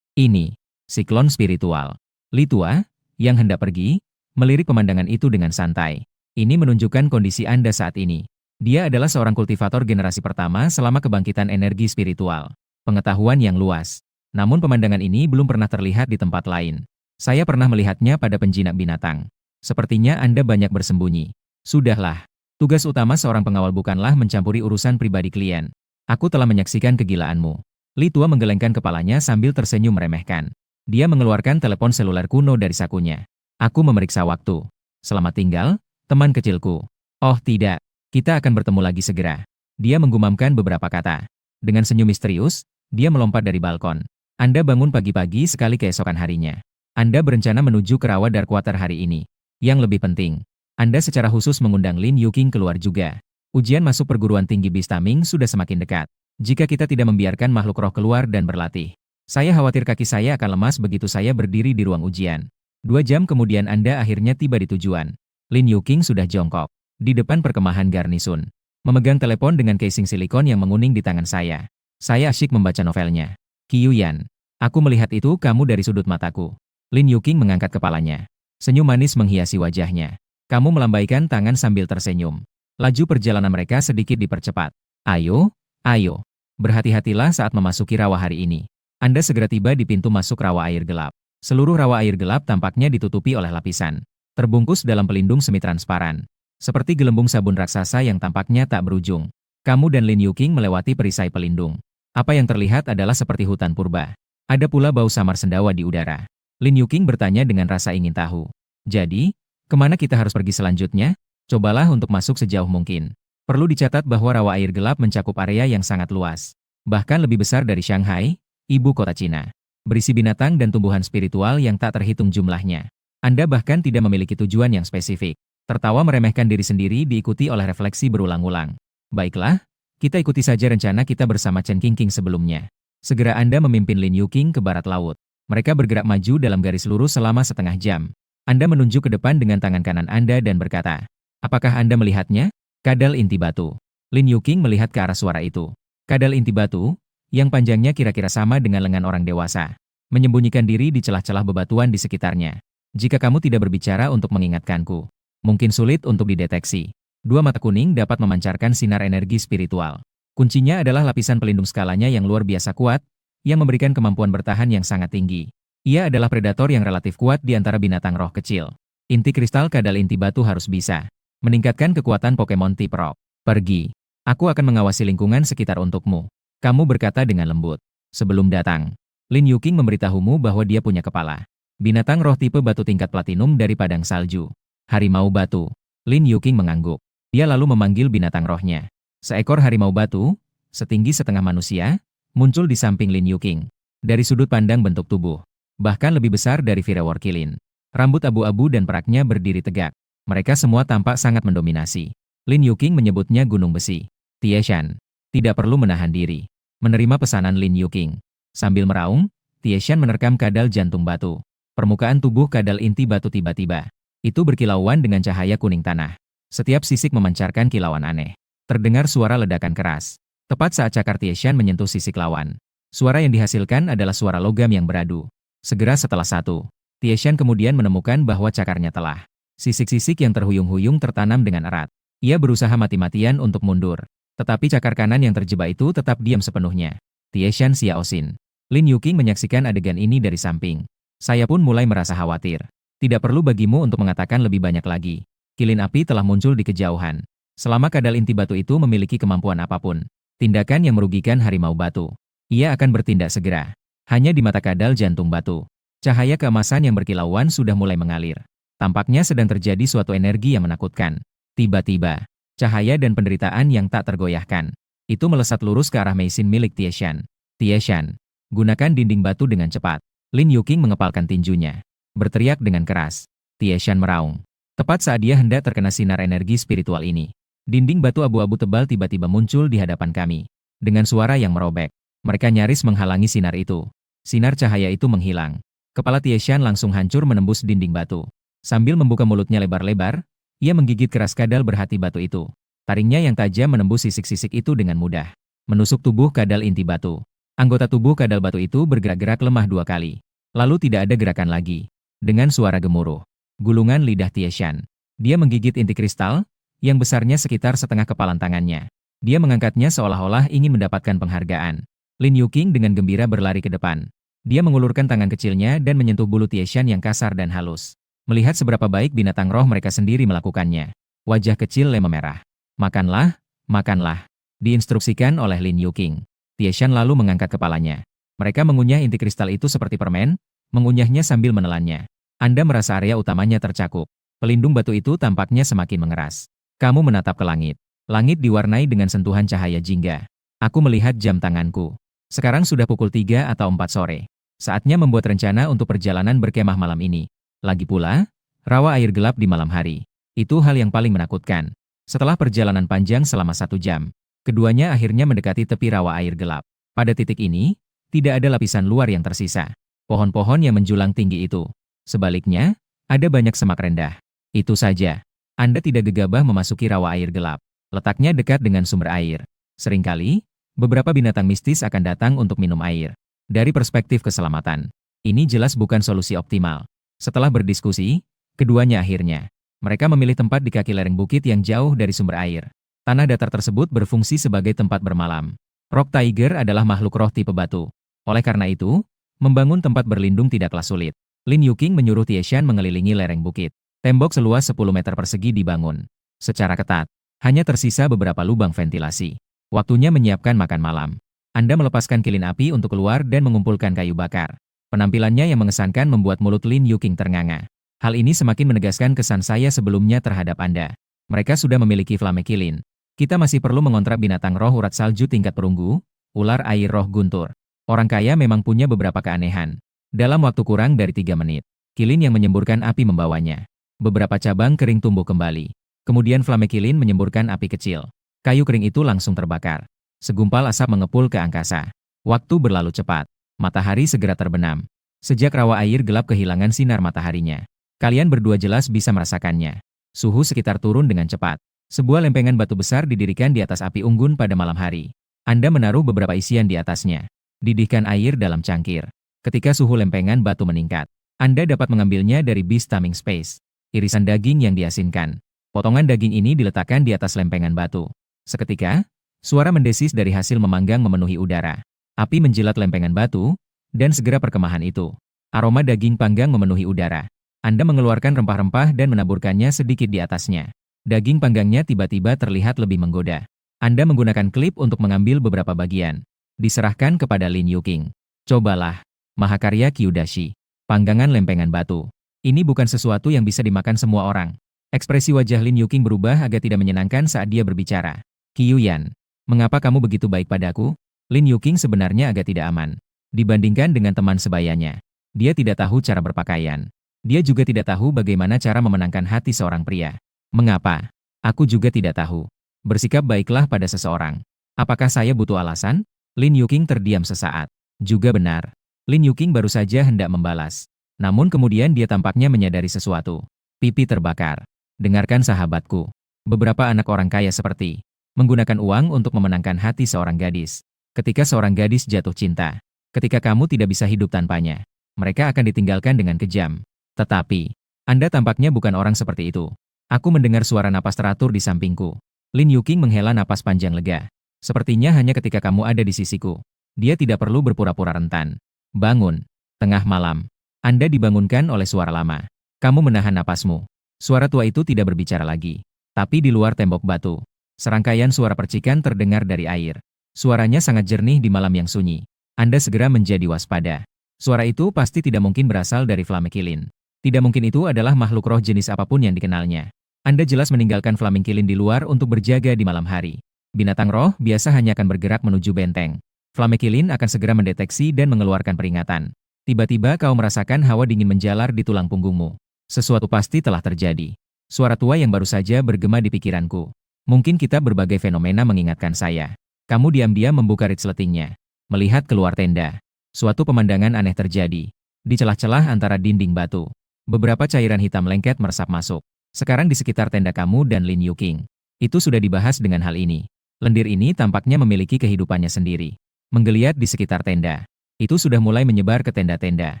ini siklon spiritual. Litua, yang hendak pergi, melirik pemandangan itu dengan santai. Ini menunjukkan kondisi Anda saat ini. Dia adalah seorang kultivator generasi pertama selama kebangkitan energi spiritual. Pengetahuan yang luas. Namun pemandangan ini belum pernah terlihat di tempat lain. Saya pernah melihatnya pada penjinak binatang. Sepertinya Anda banyak bersembunyi. Sudahlah. Tugas utama seorang pengawal bukanlah mencampuri urusan pribadi klien. Aku telah menyaksikan kegilaanmu. Litua menggelengkan kepalanya sambil tersenyum meremehkan. Dia mengeluarkan telepon seluler kuno dari sakunya. Aku memeriksa waktu. Selamat tinggal, teman kecilku. Oh tidak, kita akan bertemu lagi segera. Dia menggumamkan beberapa kata. Dengan senyum misterius, dia melompat dari balkon. Anda bangun pagi-pagi sekali keesokan harinya. Anda berencana menuju ke rawa Darkwater hari ini. Yang lebih penting, Anda secara khusus mengundang Lin Yuking keluar juga. Ujian masuk perguruan tinggi Bistaming sudah semakin dekat. Jika kita tidak membiarkan makhluk roh keluar dan berlatih, saya khawatir kaki saya akan lemas begitu saya berdiri di ruang ujian. 2 jam kemudian Anda akhirnya tiba di tujuan. Lin Yuking sudah jongkok di depan perkemahan garnisun, memegang telepon dengan casing silikon yang menguning di tangan saya. Saya asyik membaca novelnya. Qiyuyan, aku melihat itu kamu dari sudut mataku. Lin Yuking mengangkat kepalanya. Senyum manis menghiasi wajahnya. Kamu melambaikan tangan sambil tersenyum. Laju perjalanan mereka sedikit dipercepat. Ayo, ayo. Berhati-hatilah saat memasuki rawa hari ini. Anda segera tiba di pintu masuk rawa air gelap. Seluruh rawa air gelap tampaknya ditutupi oleh lapisan. Terbungkus dalam pelindung semi-transparan. Seperti gelembung sabun raksasa yang tampaknya tak berujung. Kamu dan Lin Yuking melewati perisai pelindung. Apa yang terlihat adalah seperti hutan purba. Ada pula bau samar sendawa di udara. Lin Yuking bertanya dengan rasa ingin tahu. Jadi, kemana kita harus pergi selanjutnya? Cobalah untuk masuk sejauh mungkin. Perlu dicatat bahwa rawa air gelap mencakup area yang sangat luas. Bahkan lebih besar dari Shanghai, ibu kota Cina. Berisi binatang dan tumbuhan spiritual yang tak terhitung jumlahnya. Anda bahkan tidak memiliki tujuan yang spesifik. Tertawa meremehkan diri sendiri diikuti oleh refleksi berulang-ulang. Baiklah, kita ikuti saja rencana kita bersama Chen Qingqing sebelumnya. Segera Anda memimpin Lin Yuking ke barat laut. Mereka bergerak maju dalam garis lurus selama setengah jam. Anda menunjuk ke depan dengan tangan kanan Anda dan berkata, apakah Anda melihatnya? Kadal inti batu. Lin Yuking melihat ke arah suara itu. Kadal inti batu, yang panjangnya kira-kira sama dengan lengan orang dewasa, menyembunyikan diri di celah-celah bebatuan di sekitarnya. Jika kamu tidak berbicara untuk mengingatkanku, mungkin sulit untuk dideteksi. 2 mata kuning dapat memancarkan sinar energi spiritual. Kuncinya adalah lapisan pelindung skalanya yang luar biasa kuat, yang memberikan kemampuan bertahan yang sangat tinggi. Ia adalah predator yang relatif kuat di antara binatang roh kecil. Inti kristal kadal inti batu harus bisa meningkatkan kekuatan Pokemon tipe rock. Pergi. Aku akan mengawasi lingkungan sekitar untukmu. Kamu berkata dengan lembut. Sebelum datang, Lin Yuking memberitahumu bahwa dia punya kepala. Binatang roh tipe batu tingkat platinum dari padang salju. Harimau batu. Lin Yuking mengangguk. Dia lalu memanggil binatang rohnya. Seekor harimau batu, setinggi setengah manusia, muncul di samping Lin Yuqing. Dari sudut pandang bentuk tubuh, bahkan lebih besar dari Firewall Qilin. Rambut abu-abu dan peraknya berdiri tegak. Mereka semua tampak sangat mendominasi. Lin Yuqing menyebutnya gunung besi. Tieshan tidak perlu menahan diri. Menerima pesanan Lin Yuqing. Sambil meraung, Tieshan menerkam kadal jantung batu. Permukaan tubuh kadal inti batu tiba-tiba itu berkilauan dengan cahaya kuning tanah. Setiap sisik memancarkan kilauan aneh. Terdengar suara ledakan keras. Tepat saat cakar Tieshan menyentuh sisik lawan. Suara yang dihasilkan adalah suara logam yang beradu. Segera setelah satu, Tieshan kemudian menemukan bahwa cakarnya telah. Sisik-sisik yang terhuyung-huyung tertanam dengan erat. Ia berusaha mati-matian untuk mundur. Tetapi cakar kanan yang terjebak itu tetap diam sepenuhnya. Tieshan Xiaoxin. Lin Yuqing menyaksikan adegan ini dari samping. Saya pun mulai merasa khawatir. Tidak perlu bagimu untuk mengatakan lebih banyak lagi. Kilin api telah muncul di kejauhan. Selama kadal inti batu itu memiliki kemampuan apapun, tindakan yang merugikan harimau batu, ia akan bertindak segera. Hanya di mata kadal jantung batu, cahaya keemasan yang berkilauan sudah mulai mengalir. Tampaknya sedang terjadi suatu energi yang menakutkan. Tiba-tiba, cahaya dan penderitaan yang tak tergoyahkan, itu melesat lurus ke arah mesin milik Tieshan. Tieshan, gunakan dinding batu dengan cepat. Lin Yuqing mengepalkan tinjunya. Berteriak dengan keras. Tieshan meraung. Tepat saat dia hendak terkena sinar energi spiritual ini, dinding batu abu-abu tebal tiba-tiba muncul di hadapan kami. Dengan suara yang merobek, mereka nyaris menghalangi sinar itu. Sinar cahaya itu menghilang. Kepala Tieshan langsung hancur menembus dinding batu. Sambil membuka mulutnya lebar-lebar, ia menggigit keras kadal berhati batu itu. Taringnya yang tajam menembus sisik-sisik itu dengan mudah. Menusuk tubuh kadal inti batu. Anggota tubuh kadal batu itu bergerak-gerak lemah 2 kali. Lalu tidak ada gerakan lagi. Dengan suara gemuruh, gulungan lidah Tieshan. Dia menggigit inti kristal, yang besarnya sekitar setengah kepalan tangannya. Dia mengangkatnya seolah-olah ingin mendapatkan penghargaan. Lin Yuqing dengan gembira berlari ke depan. Dia mengulurkan tangan kecilnya dan menyentuh bulu Tieshan yang kasar dan halus. Melihat seberapa baik binatang roh mereka sendiri melakukannya. Wajah kecil Le memerah. Makanlah, makanlah. Diinstruksikan oleh Lin Yuqing. Tieshan lalu mengangkat kepalanya. Mereka mengunyah inti kristal itu seperti permen, mengunyahnya sambil menelannya. Anda merasa area utamanya tercakup. Pelindung batu itu tampaknya semakin mengeras. Kamu menatap ke langit. Langit diwarnai dengan sentuhan cahaya jingga. Aku melihat jam tanganku. Sekarang sudah pukul 3 atau 4 sore. Saatnya membuat rencana untuk perjalanan berkemah malam ini. Lagi pula, rawa air gelap di malam hari. Itu hal yang paling menakutkan. Setelah perjalanan panjang selama 1 jam, keduanya akhirnya mendekati tepi rawa air gelap. Pada titik ini, tidak ada lapisan luar yang tersisa. Pohon-pohon yang menjulang tinggi itu. Sebaliknya, ada banyak semak rendah. Itu saja. Anda tidak gegabah memasuki rawa air gelap. Letaknya dekat dengan sumber air. Seringkali, beberapa binatang mistis akan datang untuk minum air. Dari perspektif keselamatan, ini jelas bukan solusi optimal. Setelah berdiskusi, keduanya akhirnya. Mereka memilih tempat di kaki lereng bukit yang jauh dari sumber air. Tanah datar tersebut berfungsi sebagai tempat bermalam. Rock Tiger adalah makhluk roh tipe batu. Oleh karena itu, membangun tempat berlindung tidaklah sulit. Lin Yuqing menyuruh Tieshan mengelilingi lereng bukit. Tembok seluas 10 meter persegi dibangun. Secara ketat, hanya tersisa beberapa lubang ventilasi. Waktunya menyiapkan makan malam. Anda melepaskan kilin api untuk keluar dan mengumpulkan kayu bakar. Penampilannya yang mengesankan membuat mulut Lin Yuqing ternganga. Hal ini semakin menegaskan kesan saya sebelumnya terhadap Anda. Mereka sudah memiliki flame kilin. Kita masih perlu mengontrak binatang roh urat salju tingkat perunggu, ular air roh guntur. Orang kaya memang punya beberapa keanehan. Dalam waktu kurang dari 3 menit, kilin yang menyemburkan api membawanya. Beberapa cabang kering tumbuh kembali. Kemudian flame kilin menyemburkan api kecil. Kayu kering itu langsung terbakar. Segumpal asap mengepul ke angkasa. Waktu berlalu cepat. Matahari segera terbenam. Sejak rawa air gelap kehilangan sinar mataharinya. Kalian berdua jelas bisa merasakannya. Suhu sekitar turun dengan cepat. Sebuah lempengan batu besar didirikan di atas api unggun pada malam hari. Anda menaruh beberapa isian di atasnya. Didihkan air dalam cangkir. Ketika suhu lempengan batu meningkat, Anda dapat mengambilnya dari Beast Taming Space. Irisan daging yang diasinkan. Potongan daging ini diletakkan di atas lempengan batu. Seketika, suara mendesis dari hasil memanggang memenuhi udara. Api menjilat lempengan batu, dan segera perkemahan itu. Aroma daging panggang memenuhi udara. Anda mengeluarkan rempah-rempah dan menaburkannya sedikit di atasnya. Daging panggangnya tiba-tiba terlihat lebih menggoda. Anda menggunakan klip untuk mengambil beberapa bagian. Diserahkan kepada Lin Yuqing. Cobalah. Mahakarya Kyudashi. Panggangan lempengan batu. Ini bukan sesuatu yang bisa dimakan semua orang. Ekspresi wajah Lin Yuqing berubah agak tidak menyenangkan saat dia berbicara. Kyuyan. Mengapa kamu begitu baik padaku? Lin Yuking sebenarnya agak tidak aman. Dibandingkan dengan teman sebayanya. Dia tidak tahu cara berpakaian. Dia juga tidak tahu bagaimana cara memenangkan hati seorang pria. Mengapa? Aku juga tidak tahu. Bersikap baiklah pada seseorang. Apakah saya butuh alasan? Lin Yuking terdiam sesaat. Juga benar. Lin Yuking baru saja hendak membalas. Namun kemudian dia tampaknya menyadari sesuatu. Pipi terbakar. Dengarkan sahabatku. Beberapa anak orang kaya seperti menggunakan uang untuk memenangkan hati seorang gadis. Ketika seorang gadis jatuh cinta, ketika kamu tidak bisa hidup tanpanya, mereka akan ditinggalkan dengan kejam. Tetapi, Anda tampaknya bukan orang seperti itu. Aku mendengar suara napas teratur di sampingku. Lin Yuking menghela napas panjang lega. Sepertinya hanya ketika kamu ada di sisiku. Dia tidak perlu berpura-pura rentan. Bangun. Tengah malam. Anda dibangunkan oleh suara lama. Kamu menahan napasmu. Suara tua itu tidak berbicara lagi. Tapi di luar tembok batu, serangkaian suara percikan terdengar dari air. Suaranya sangat jernih di malam yang sunyi. Anda segera menjadi waspada. Suara itu pasti tidak mungkin berasal dari Flamekilin. Tidak mungkin itu adalah makhluk roh jenis apapun yang dikenalnya. Anda jelas meninggalkan Flamekilin di luar untuk berjaga di malam hari. Binatang roh biasa hanya akan bergerak menuju benteng. Flamekilin akan segera mendeteksi dan mengeluarkan peringatan. Tiba-tiba kau merasakan hawa dingin menjalar di tulang punggungmu. Sesuatu pasti telah terjadi. Suara tua yang baru saja bergema di pikiranku. Mungkin kita berbagai fenomena mengingatkan saya. Kamu diam-diam membuka resletingnya. Melihat keluar tenda. Suatu pemandangan aneh terjadi. Di celah-celah antara dinding batu. Beberapa cairan hitam lengket meresap masuk. Sekarang di sekitar tenda kamu dan Lin Yuking. Itu sudah dibahas dengan hal ini. Lendir ini tampaknya memiliki kehidupannya sendiri. Menggeliat di sekitar tenda. Itu sudah mulai menyebar ke tenda-tenda.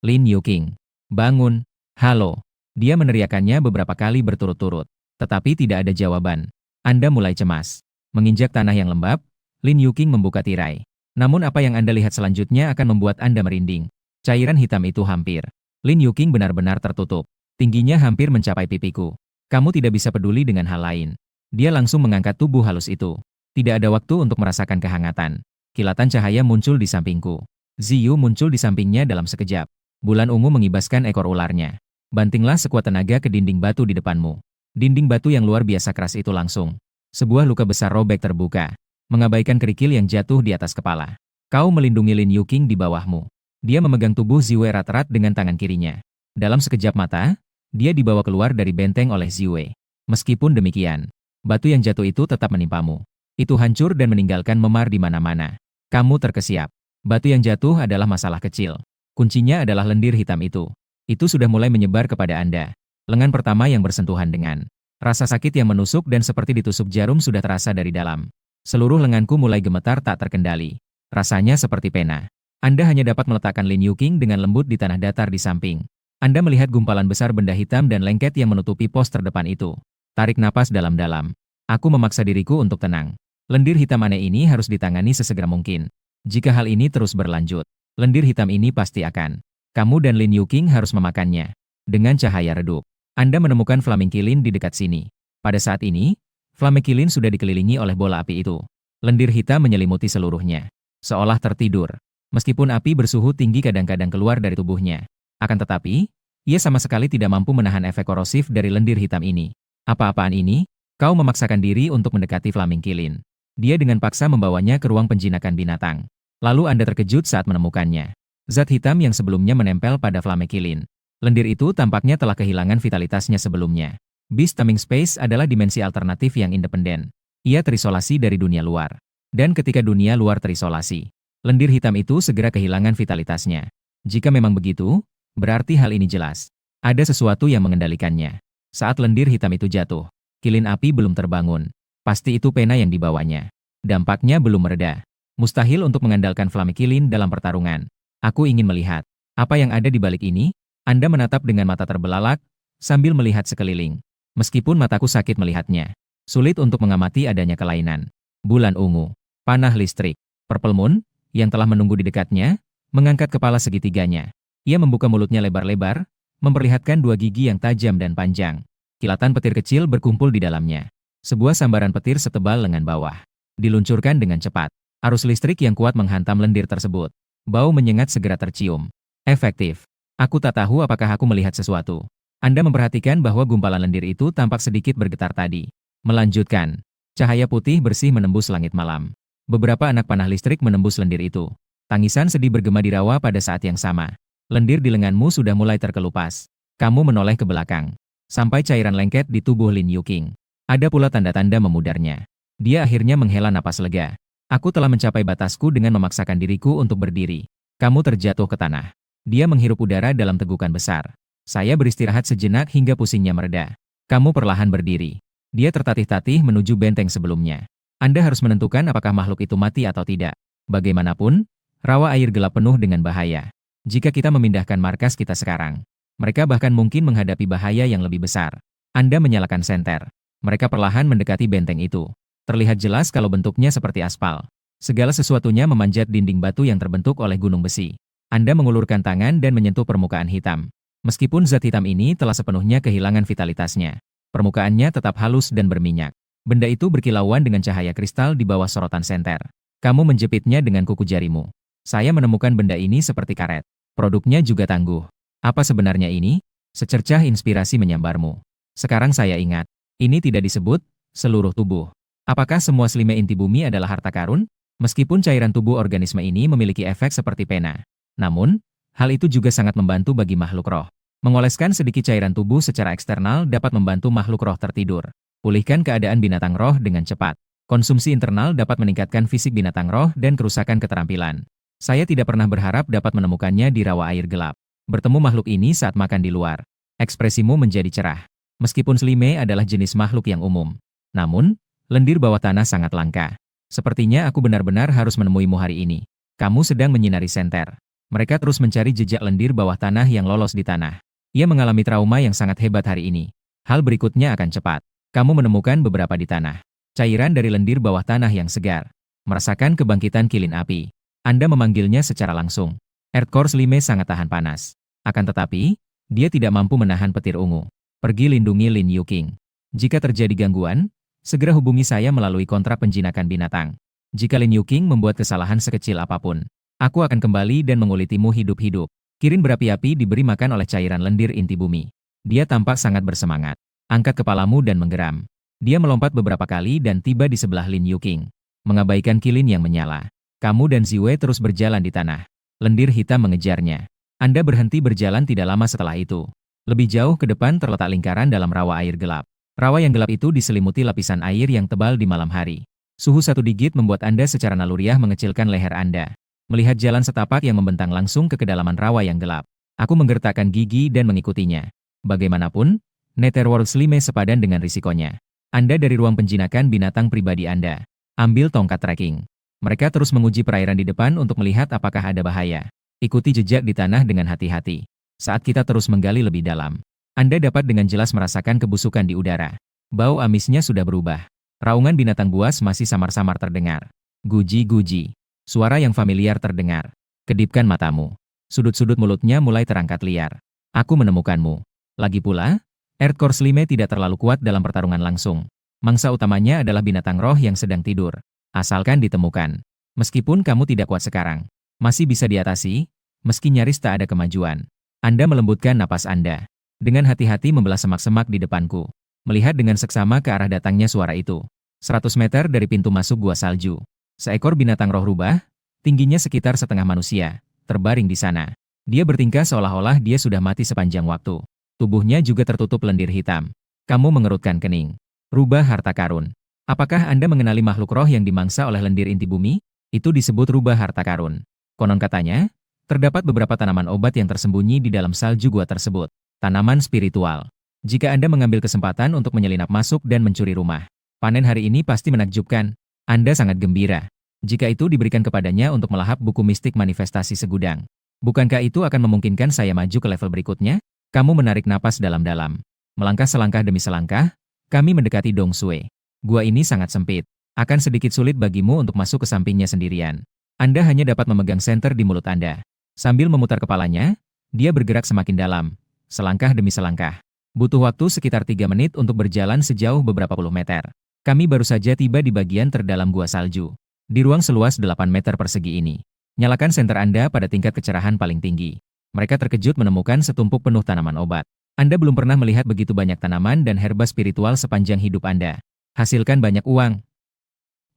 Lin Yuking. Bangun. Halo. Dia meneriakannya beberapa kali berturut-turut. Tetapi tidak ada jawaban. Anda mulai cemas. Menginjak tanah yang lembab, Lin Yuking membuka tirai. Namun apa yang Anda lihat selanjutnya akan membuat Anda merinding. Cairan hitam itu hampir. Lin Yuking benar-benar tertutup. Tingginya hampir mencapai pipiku. Kamu tidak bisa peduli dengan hal lain. Dia langsung mengangkat tubuh halus itu. Tidak ada waktu untuk merasakan kehangatan. Kilatan cahaya muncul di sampingku. Ziyu muncul di sampingnya dalam sekejap. Bulan ungu mengibaskan ekor ularnya. Bantinglah sekuat tenaga ke dinding batu di depanmu. Dinding batu yang luar biasa keras itu langsung. Sebuah luka besar robek terbuka. Mengabaikan kerikil yang jatuh di atas kepala. Kau melindungi Lin Yuking di bawahmu. Dia memegang tubuh Ziwei erat-erat dengan tangan kirinya. Dalam sekejap mata, dia dibawa keluar dari benteng oleh Ziwei. Meskipun demikian, batu yang jatuh itu tetap menimpamu. Itu hancur dan meninggalkan memar di mana-mana. Kamu terkesiap. Batu yang jatuh adalah masalah kecil. Kuncinya adalah lendir hitam itu. Itu sudah mulai menyebar kepada Anda. Lengan pertama yang bersentuhan dengan rasa sakit yang menusuk dan seperti ditusuk jarum sudah terasa dari dalam. Seluruh lenganku mulai gemetar tak terkendali. Rasanya seperti pena. Anda hanya dapat meletakkan Lin Yuking dengan lembut di tanah datar di samping. Anda melihat gumpalan besar benda hitam dan lengket yang menutupi pos terdepan itu. Tarik napas dalam-dalam. Aku memaksa diriku untuk tenang. Lendir hitam aneh ini harus ditangani sesegera mungkin. Jika hal ini terus berlanjut, lendir hitam ini pasti akan. Kamu dan Lin Yuking harus memakannya. Dengan cahaya redup, Anda menemukan Flamekilin di dekat sini. Pada saat ini, Flamekilin sudah dikelilingi oleh bola api itu. Lendir hitam menyelimuti seluruhnya. Seolah tertidur. Meskipun api bersuhu tinggi kadang-kadang keluar dari tubuhnya. Akan tetapi, ia sama sekali tidak mampu menahan efek korosif dari lendir hitam ini. Apa-apaan ini? Kau memaksakan diri untuk mendekati Flamekilin. Dia dengan paksa membawanya ke ruang penjinakan binatang. Lalu Anda terkejut saat menemukannya. Zat hitam yang sebelumnya menempel pada Flamekilin. Lendir itu tampaknya telah kehilangan vitalitasnya sebelumnya. Beast Taming Space adalah dimensi alternatif yang independen. Ia terisolasi dari dunia luar. Dan ketika dunia luar terisolasi, lendir hitam itu segera kehilangan vitalitasnya. Jika memang begitu, berarti hal ini jelas. Ada sesuatu yang mengendalikannya. Saat lendir hitam itu jatuh, kilin api belum terbangun. Pasti itu pena yang dibawanya. Dampaknya belum mereda. Mustahil untuk mengandalkan Flamekilin dalam pertarungan. Aku ingin melihat apa yang ada di balik ini. Anda menatap dengan mata terbelalak, sambil melihat sekeliling. Meskipun mataku sakit melihatnya, sulit untuk mengamati adanya kelainan. Bulan ungu, panah listrik, Purple Moon, yang telah menunggu di dekatnya, mengangkat kepala segitiganya. Ia membuka mulutnya lebar-lebar, memperlihatkan dua gigi yang tajam dan panjang. Kilatan petir kecil berkumpul di dalamnya. Sebuah sambaran petir setebal lengan bawah. Diluncurkan dengan cepat. Arus listrik yang kuat menghantam lendir tersebut. Bau menyengat segera tercium. Efektif. Aku tak tahu apakah aku melihat sesuatu. Anda memperhatikan bahwa gumpalan lendir itu tampak sedikit bergetar tadi. Melanjutkan. Cahaya putih bersih menembus langit malam. Beberapa anak panah listrik menembus lendir itu. Tangisan sedih bergema di rawa pada saat yang sama. Lendir di lenganmu sudah mulai terkelupas. Kamu menoleh ke belakang. Sampai cairan lengket di tubuh Lin Yuking. Ada pula tanda-tanda memudarnya. Dia akhirnya menghela napas lega. Aku telah mencapai batasku dengan memaksakan diriku untuk berdiri. Kamu terjatuh ke tanah. Dia menghirup udara dalam tegukan besar. Saya beristirahat sejenak hingga pusingnya mereda. Kamu perlahan berdiri. Dia tertatih-tatih menuju benteng sebelumnya. Anda harus menentukan apakah makhluk itu mati atau tidak. Bagaimanapun, rawa air gelap penuh dengan bahaya. Jika kita memindahkan markas kita sekarang, mereka bahkan mungkin menghadapi bahaya yang lebih besar. Anda menyalakan senter. Mereka perlahan mendekati benteng itu. Terlihat jelas kalau bentuknya seperti aspal. Segala sesuatunya memanjat dinding batu yang terbentuk oleh gunung besi. Anda mengulurkan tangan dan menyentuh permukaan hitam. Meskipun zat hitam ini telah sepenuhnya kehilangan vitalitasnya, permukaannya tetap halus dan berminyak. Benda itu berkilauan dengan cahaya kristal di bawah sorotan senter. Kamu menjepitnya dengan kuku jarimu. Saya menemukan benda ini seperti karet. Produknya juga tangguh. Apa sebenarnya ini? Secercah inspirasi menyambarmu. Sekarang saya ingat. Ini tidak disebut seluruh tubuh. Apakah semua slime inti bumi adalah harta karun? Meskipun cairan tubuh organisme ini memiliki efek seperti pena. Namun, hal itu juga sangat membantu bagi makhluk roh. Mengoleskan sedikit cairan tubuh secara eksternal dapat membantu makhluk roh tertidur. Pulihkan keadaan binatang roh dengan cepat. Konsumsi internal dapat meningkatkan fisik binatang roh dan kerusakan keterampilan. Saya tidak pernah berharap dapat menemukannya di rawa air gelap. Bertemu makhluk ini saat makan di luar. Ekspresimu menjadi cerah. Meskipun slime adalah jenis makhluk yang umum. Namun, lendir bawah tanah sangat langka. Sepertinya aku benar-benar harus menemuimu hari ini. Kamu sedang menyinari senter. Mereka terus mencari jejak lendir bawah tanah yang lolos di tanah. Ia mengalami trauma yang sangat hebat hari ini. Hal berikutnya akan cepat. Kamu menemukan beberapa di tanah. Cairan dari lendir bawah tanah yang segar. Merasakan kebangkitan kilin api. Anda memanggilnya secara langsung. Earthcore slime sangat tahan panas. Akan tetapi, dia tidak mampu menahan petir ungu. Pergi lindungi Lin Yuking. Jika terjadi gangguan, segera hubungi saya melalui kontrak penjinakan binatang. Jika Lin Yuking membuat kesalahan sekecil apapun, aku akan kembali dan mengulitimu hidup-hidup. Kirin berapi-api diberi makan oleh cairan lendir inti bumi. Dia tampak sangat bersemangat. Angkat kepalamu dan menggeram. Dia melompat beberapa kali dan tiba di sebelah Lin Yuking. Mengabaikan kilin yang menyala. Kamu dan Ziwei terus berjalan di tanah. Lendir hitam mengejarnya. Anda berhenti berjalan tidak lama setelah itu. Lebih jauh ke depan terletak lingkaran dalam rawa air gelap. Rawa yang gelap itu diselimuti lapisan air yang tebal di malam hari. Suhu 1 digit membuat Anda secara naluriah mengecilkan leher Anda. Melihat jalan setapak yang membentang langsung ke kedalaman rawa yang gelap. Aku menggertakkan gigi dan mengikutinya. Bagaimanapun, Netherworld slime sepadan dengan risikonya. Anda dari ruang penjinakan binatang pribadi Anda. Ambil tongkat trekking. Mereka terus menguji perairan di depan untuk melihat apakah ada bahaya. Ikuti jejak di tanah dengan hati-hati. Saat kita terus menggali lebih dalam, Anda dapat dengan jelas merasakan kebusukan di udara. Bau amisnya sudah berubah. Raungan binatang buas masih samar-samar terdengar. Guji-guji. Suara yang familiar terdengar. Kedipkan matamu. Sudut-sudut mulutnya mulai terangkat liar. Aku menemukanmu. Lagi pula, Earthcore slime tidak terlalu kuat dalam pertarungan langsung. Mangsa utamanya adalah binatang roh yang sedang tidur. Asalkan ditemukan. Meskipun kamu tidak kuat sekarang, masih bisa diatasi, meski nyaris tak ada kemajuan. Anda melembutkan napas Anda. Dengan hati-hati membelah semak-semak di depanku. Melihat dengan seksama ke arah datangnya suara itu. 100 meter dari pintu masuk gua salju. Seekor binatang roh rubah, tingginya sekitar setengah manusia, terbaring di sana. Dia bertingkah seolah-olah dia sudah mati sepanjang waktu. Tubuhnya juga tertutup lendir hitam. Kamu mengerutkan kening. Rubah harta karun. Apakah Anda mengenali makhluk roh yang dimangsa oleh lendir inti bumi? Itu disebut rubah harta karun. Konon katanya, terdapat beberapa tanaman obat yang tersembunyi di dalam salju gua tersebut. Tanaman spiritual. Jika Anda mengambil kesempatan untuk menyelinap masuk dan mencuri rumah, panen hari ini pasti menakjubkan. Anda sangat gembira. Jika itu diberikan kepadanya untuk melahap buku mistik manifestasi segudang. Bukankah itu akan memungkinkan saya maju ke level berikutnya? Kamu menarik napas dalam-dalam. Melangkah selangkah demi selangkah, kami mendekati Dong Sui. Gua ini sangat sempit. Akan sedikit sulit bagimu untuk masuk ke sampingnya sendirian. Anda hanya dapat memegang senter di mulut Anda. Sambil memutar kepalanya, dia bergerak semakin dalam. Selangkah demi selangkah. Butuh waktu sekitar 3 menit untuk berjalan sejauh beberapa puluh meter. Kami baru saja tiba di bagian terdalam gua salju. Di ruang seluas 8 meter persegi ini. Nyalakan senter Anda pada tingkat kecerahan paling tinggi. Mereka terkejut menemukan setumpuk penuh tanaman obat. Anda belum pernah melihat begitu banyak tanaman dan herba spiritual sepanjang hidup Anda. Hasilkan banyak uang,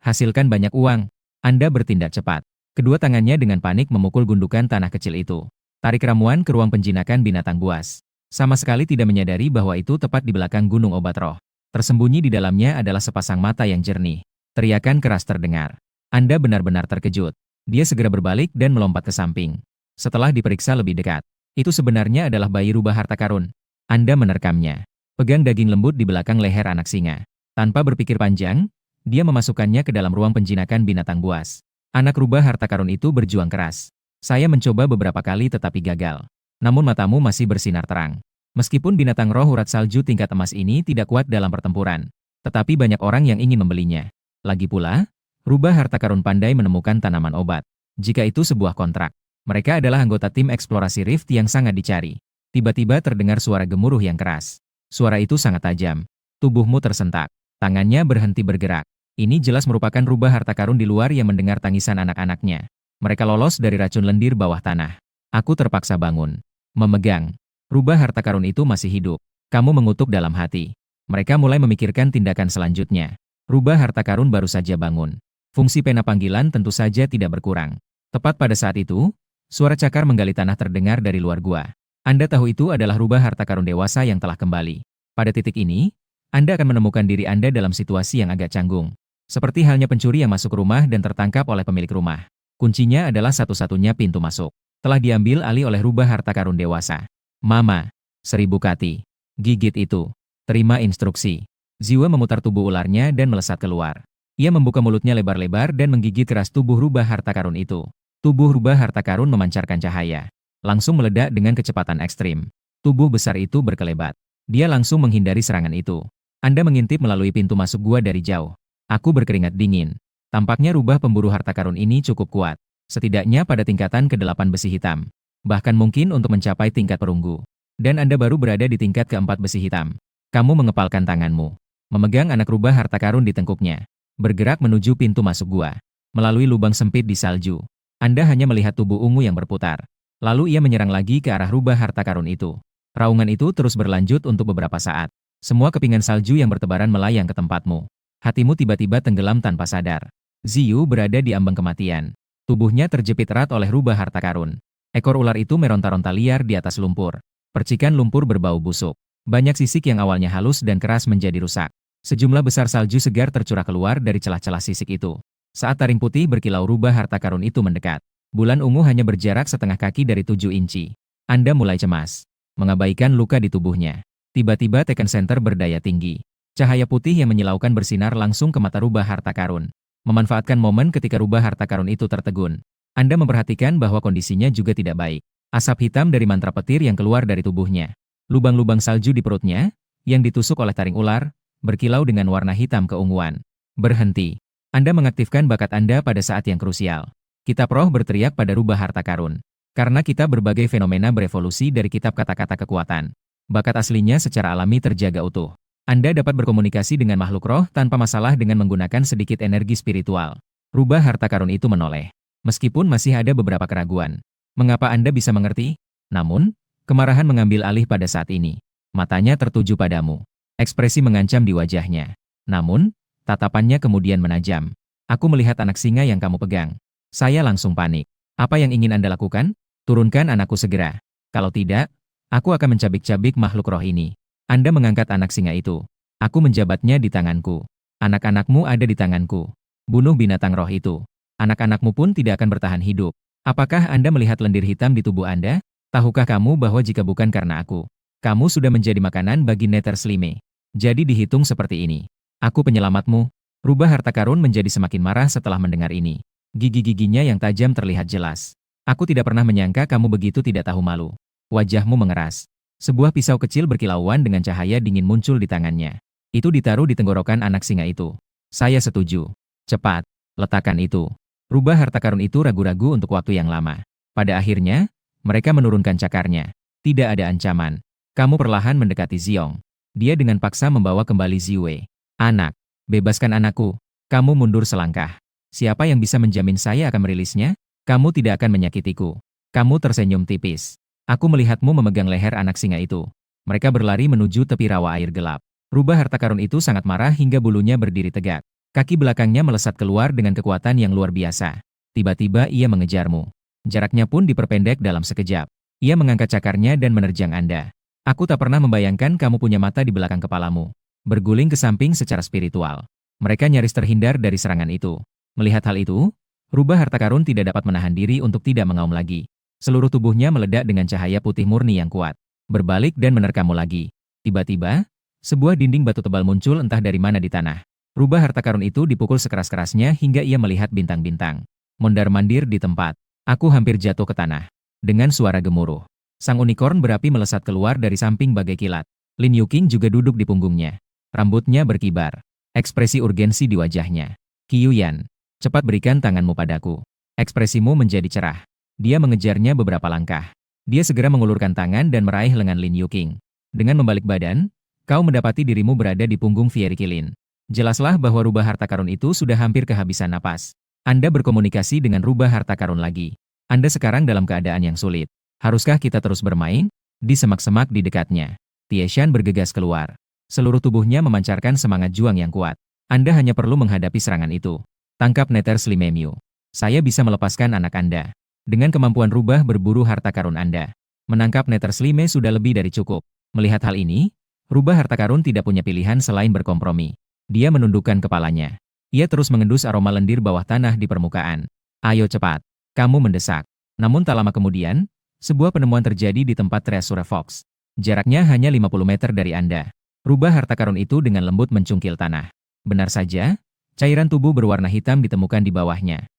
Hasilkan banyak uang. Anda bertindak cepat. Kedua tangannya dengan panik memukul gundukan tanah kecil itu. Tarik ramuan ke ruang penjinakan binatang buas. Sama sekali tidak menyadari bahwa itu tepat di belakang gunung obat roh. Tersembunyi di dalamnya adalah sepasang mata yang jernih. Teriakan keras terdengar. Anda benar-benar terkejut. Dia segera berbalik dan melompat ke samping. Setelah diperiksa lebih dekat, itu sebenarnya adalah bayi rubah harta karun. Anda menerkamnya. Pegang daging lembut di belakang leher anak singa. Tanpa berpikir panjang, dia memasukkannya ke dalam ruang penjinakan binatang buas. Anak rubah harta karun itu berjuang keras. Saya mencoba beberapa kali tetapi gagal. Namun matamu masih bersinar terang. Meskipun binatang roh urat salju tingkat emas ini tidak kuat dalam pertempuran, tetapi banyak orang yang ingin membelinya. Lagi pula, rubah harta karun pandai menemukan tanaman obat. Jika itu sebuah kontrak, mereka adalah anggota tim eksplorasi Rift yang sangat dicari. Tiba-tiba terdengar suara gemuruh yang keras. Suara itu sangat tajam. Tubuhmu tersentak. Tangannya berhenti bergerak. Ini jelas merupakan rubah harta karun di luar yang mendengar tangisan anak-anaknya. Mereka lolos dari racun lendir bawah tanah. Aku terpaksa bangun. Memegang. Rubah harta karun itu masih hidup. Kamu mengutuk dalam hati. Mereka mulai memikirkan tindakan selanjutnya. Rubah harta karun baru saja bangun. Fungsi pena panggilan tentu saja tidak berkurang. Tepat pada saat itu, suara cakar menggali tanah terdengar dari luar gua. Anda tahu itu adalah rubah harta karun dewasa yang telah kembali. Pada titik ini, Anda akan menemukan diri Anda dalam situasi yang agak canggung. Seperti halnya pencuri yang masuk rumah dan tertangkap oleh pemilik rumah. Kuncinya adalah satu-satunya pintu masuk. Telah diambil alih oleh rubah harta karun dewasa. Mama, 1000 kati. Gigit itu. Terima instruksi. Ziwa memutar tubuh ularnya dan melesat keluar. Ia membuka mulutnya lebar-lebar dan menggigit keras tubuh rubah harta karun itu. Tubuh rubah harta karun memancarkan cahaya. Langsung meledak dengan kecepatan ekstrim. Tubuh besar itu berkelebat. Dia langsung menghindari serangan itu. Anda mengintip melalui pintu masuk gua dari jauh. Aku berkeringat dingin. Tampaknya rubah pemburu harta karun ini cukup kuat. Setidaknya pada tingkatan ke-8 besi hitam. Bahkan mungkin untuk mencapai tingkat perunggu. Dan Anda baru berada di tingkat ke-4 besi hitam. Kamu mengepalkan tanganmu. Memegang anak rubah harta karun di tengkuknya. Bergerak menuju pintu masuk gua. Melalui lubang sempit di salju. Anda hanya melihat tubuh ungu yang berputar. Lalu ia menyerang lagi ke arah rubah harta karun itu. Raungan itu terus berlanjut untuk beberapa saat. Semua kepingan salju yang bertebaran melayang ke tempatmu. Hatimu tiba-tiba tenggelam tanpa sadar. Ziyu berada di ambang kematian. Tubuhnya terjepit erat oleh rubah harta karun. Ekor ular itu meronta-ronta liar di atas lumpur. Percikan lumpur berbau busuk. Banyak sisik yang awalnya halus dan keras menjadi rusak. Sejumlah besar salju segar tercurah keluar dari celah-celah sisik itu. Saat taring putih berkilau rubah harta karun itu mendekat. Bulan ungu hanya berjarak setengah kaki dari 7 inci. Anda mulai cemas. Mengabaikan luka di tubuhnya. Tiba-tiba Tekken Center berdaya tinggi. Cahaya putih yang menyilaukan bersinar langsung ke mata rubah harta karun. Memanfaatkan momen ketika rubah harta karun itu tertegun. Anda memperhatikan bahwa kondisinya juga tidak baik. Asap hitam dari mantra petir yang keluar dari tubuhnya. Lubang-lubang salju di perutnya, yang ditusuk oleh taring ular, berkilau dengan warna hitam keunguan. Berhenti. Anda mengaktifkan bakat Anda pada saat yang krusial. Kitab roh berteriak pada rubah harta karun. Karena kitab berbagai fenomena berevolusi dari kitab kata-kata kekuatan. Bakat aslinya secara alami terjaga utuh. Anda dapat berkomunikasi dengan makhluk roh tanpa masalah dengan menggunakan sedikit energi spiritual. Rubah harta karun itu menoleh. Meskipun masih ada beberapa keraguan. Mengapa Anda bisa mengerti? Namun, kemarahan mengambil alih pada saat ini. Matanya tertuju padamu. Ekspresi mengancam di wajahnya. Namun, tatapannya kemudian menajam. Aku melihat anak singa yang kamu pegang. Saya langsung panik. Apa yang ingin Anda lakukan? Turunkan anakku segera. Kalau tidak, aku akan mencabik-cabik makhluk roh ini. Anda mengangkat anak singa itu. Aku menjabatnya di tanganku. Anak-anakmu ada di tanganku. Bunuh binatang roh itu. Anak-anakmu pun tidak akan bertahan hidup. Apakah Anda melihat lendir hitam di tubuh Anda? Tahukah kamu bahwa jika bukan karena aku, kamu sudah menjadi makanan bagi Nether Slime? Jadi dihitung seperti ini. Aku penyelamatmu. Rubah harta karun menjadi semakin marah setelah mendengar ini. Gigi-giginya yang tajam terlihat jelas. Aku tidak pernah menyangka kamu begitu tidak tahu malu. Wajahmu mengeras. Sebuah pisau kecil berkilauan dengan cahaya dingin muncul di tangannya. Itu ditaruh di tenggorokan anak singa itu. Saya setuju. Cepat, letakkan itu. Rubah harta karun itu ragu-ragu untuk waktu yang lama. Pada akhirnya, mereka menurunkan cakarnya. Tidak ada ancaman. Kamu perlahan mendekati Ziong. Dia dengan paksa membawa kembali Ziwei. Anak, bebaskan anakku. Kamu mundur selangkah. Siapa yang bisa menjamin saya akan merilisnya? Kamu tidak akan menyakitiku. Kamu tersenyum tipis. Aku melihatmu memegang leher anak singa itu. Mereka berlari menuju tepi rawa air gelap. Rubah harta karun itu sangat marah hingga bulunya berdiri tegak. Kaki belakangnya melesat keluar dengan kekuatan yang luar biasa. Tiba-tiba ia mengejarmu. Jaraknya pun diperpendek dalam sekejap. Ia mengangkat cakarnya dan menerjang Anda. Aku tak pernah membayangkan kamu punya mata di belakang kepalamu. Berguling ke samping secara spiritual. Mereka nyaris terhindar dari serangan itu. Melihat hal itu, Rubah harta karun tidak dapat menahan diri untuk tidak mengaum lagi. Seluruh tubuhnya meledak dengan cahaya putih murni yang kuat. Berbalik dan menerkammu lagi. Tiba-tiba, sebuah dinding batu tebal muncul entah dari mana di tanah. Rubah harta karun itu dipukul sekeras-kerasnya hingga ia melihat bintang-bintang. Mondar-mandir di tempat. Aku hampir jatuh ke tanah. Dengan suara gemuruh, sang unicorn berapi melesat keluar dari samping bagai kilat. Lin Yuqing juga duduk di punggungnya. Rambutnya berkibar. Ekspresi urgensi di wajahnya. Qiyuyan, cepat berikan tanganmu padaku. Ekspresimu menjadi cerah. Dia mengejarnya beberapa langkah. Dia segera mengulurkan tangan dan meraih lengan Lin Yuqing. Dengan membalik badan, kau mendapati dirimu berada di punggung Fiery Qilin. Jelaslah bahwa rubah harta karun itu sudah hampir kehabisan napas. Anda berkomunikasi dengan rubah harta karun lagi. Anda sekarang dalam keadaan yang sulit. Haruskah kita terus bermain? Di semak-semak di dekatnya, Tieshan bergegas keluar. Seluruh tubuhnya memancarkan semangat juang yang kuat. Anda hanya perlu menghadapi serangan itu. Tangkap Nether Slimemyu. Saya bisa melepaskan anak Anda. Dengan kemampuan rubah berburu harta karun Anda. Menangkap Nether Slime sudah lebih dari cukup. Melihat hal ini, rubah harta karun tidak punya pilihan selain berkompromi. Dia menundukkan kepalanya. Ia terus mengendus aroma lendir bawah tanah di permukaan. Ayo cepat. Kamu mendesak. Namun tak lama kemudian, sebuah penemuan terjadi di tempat Treasure Fox. Jaraknya hanya 50 meter dari Anda. Rubah harta karun itu dengan lembut mencungkil tanah. Benar saja, cairan tubuh berwarna hitam ditemukan di bawahnya.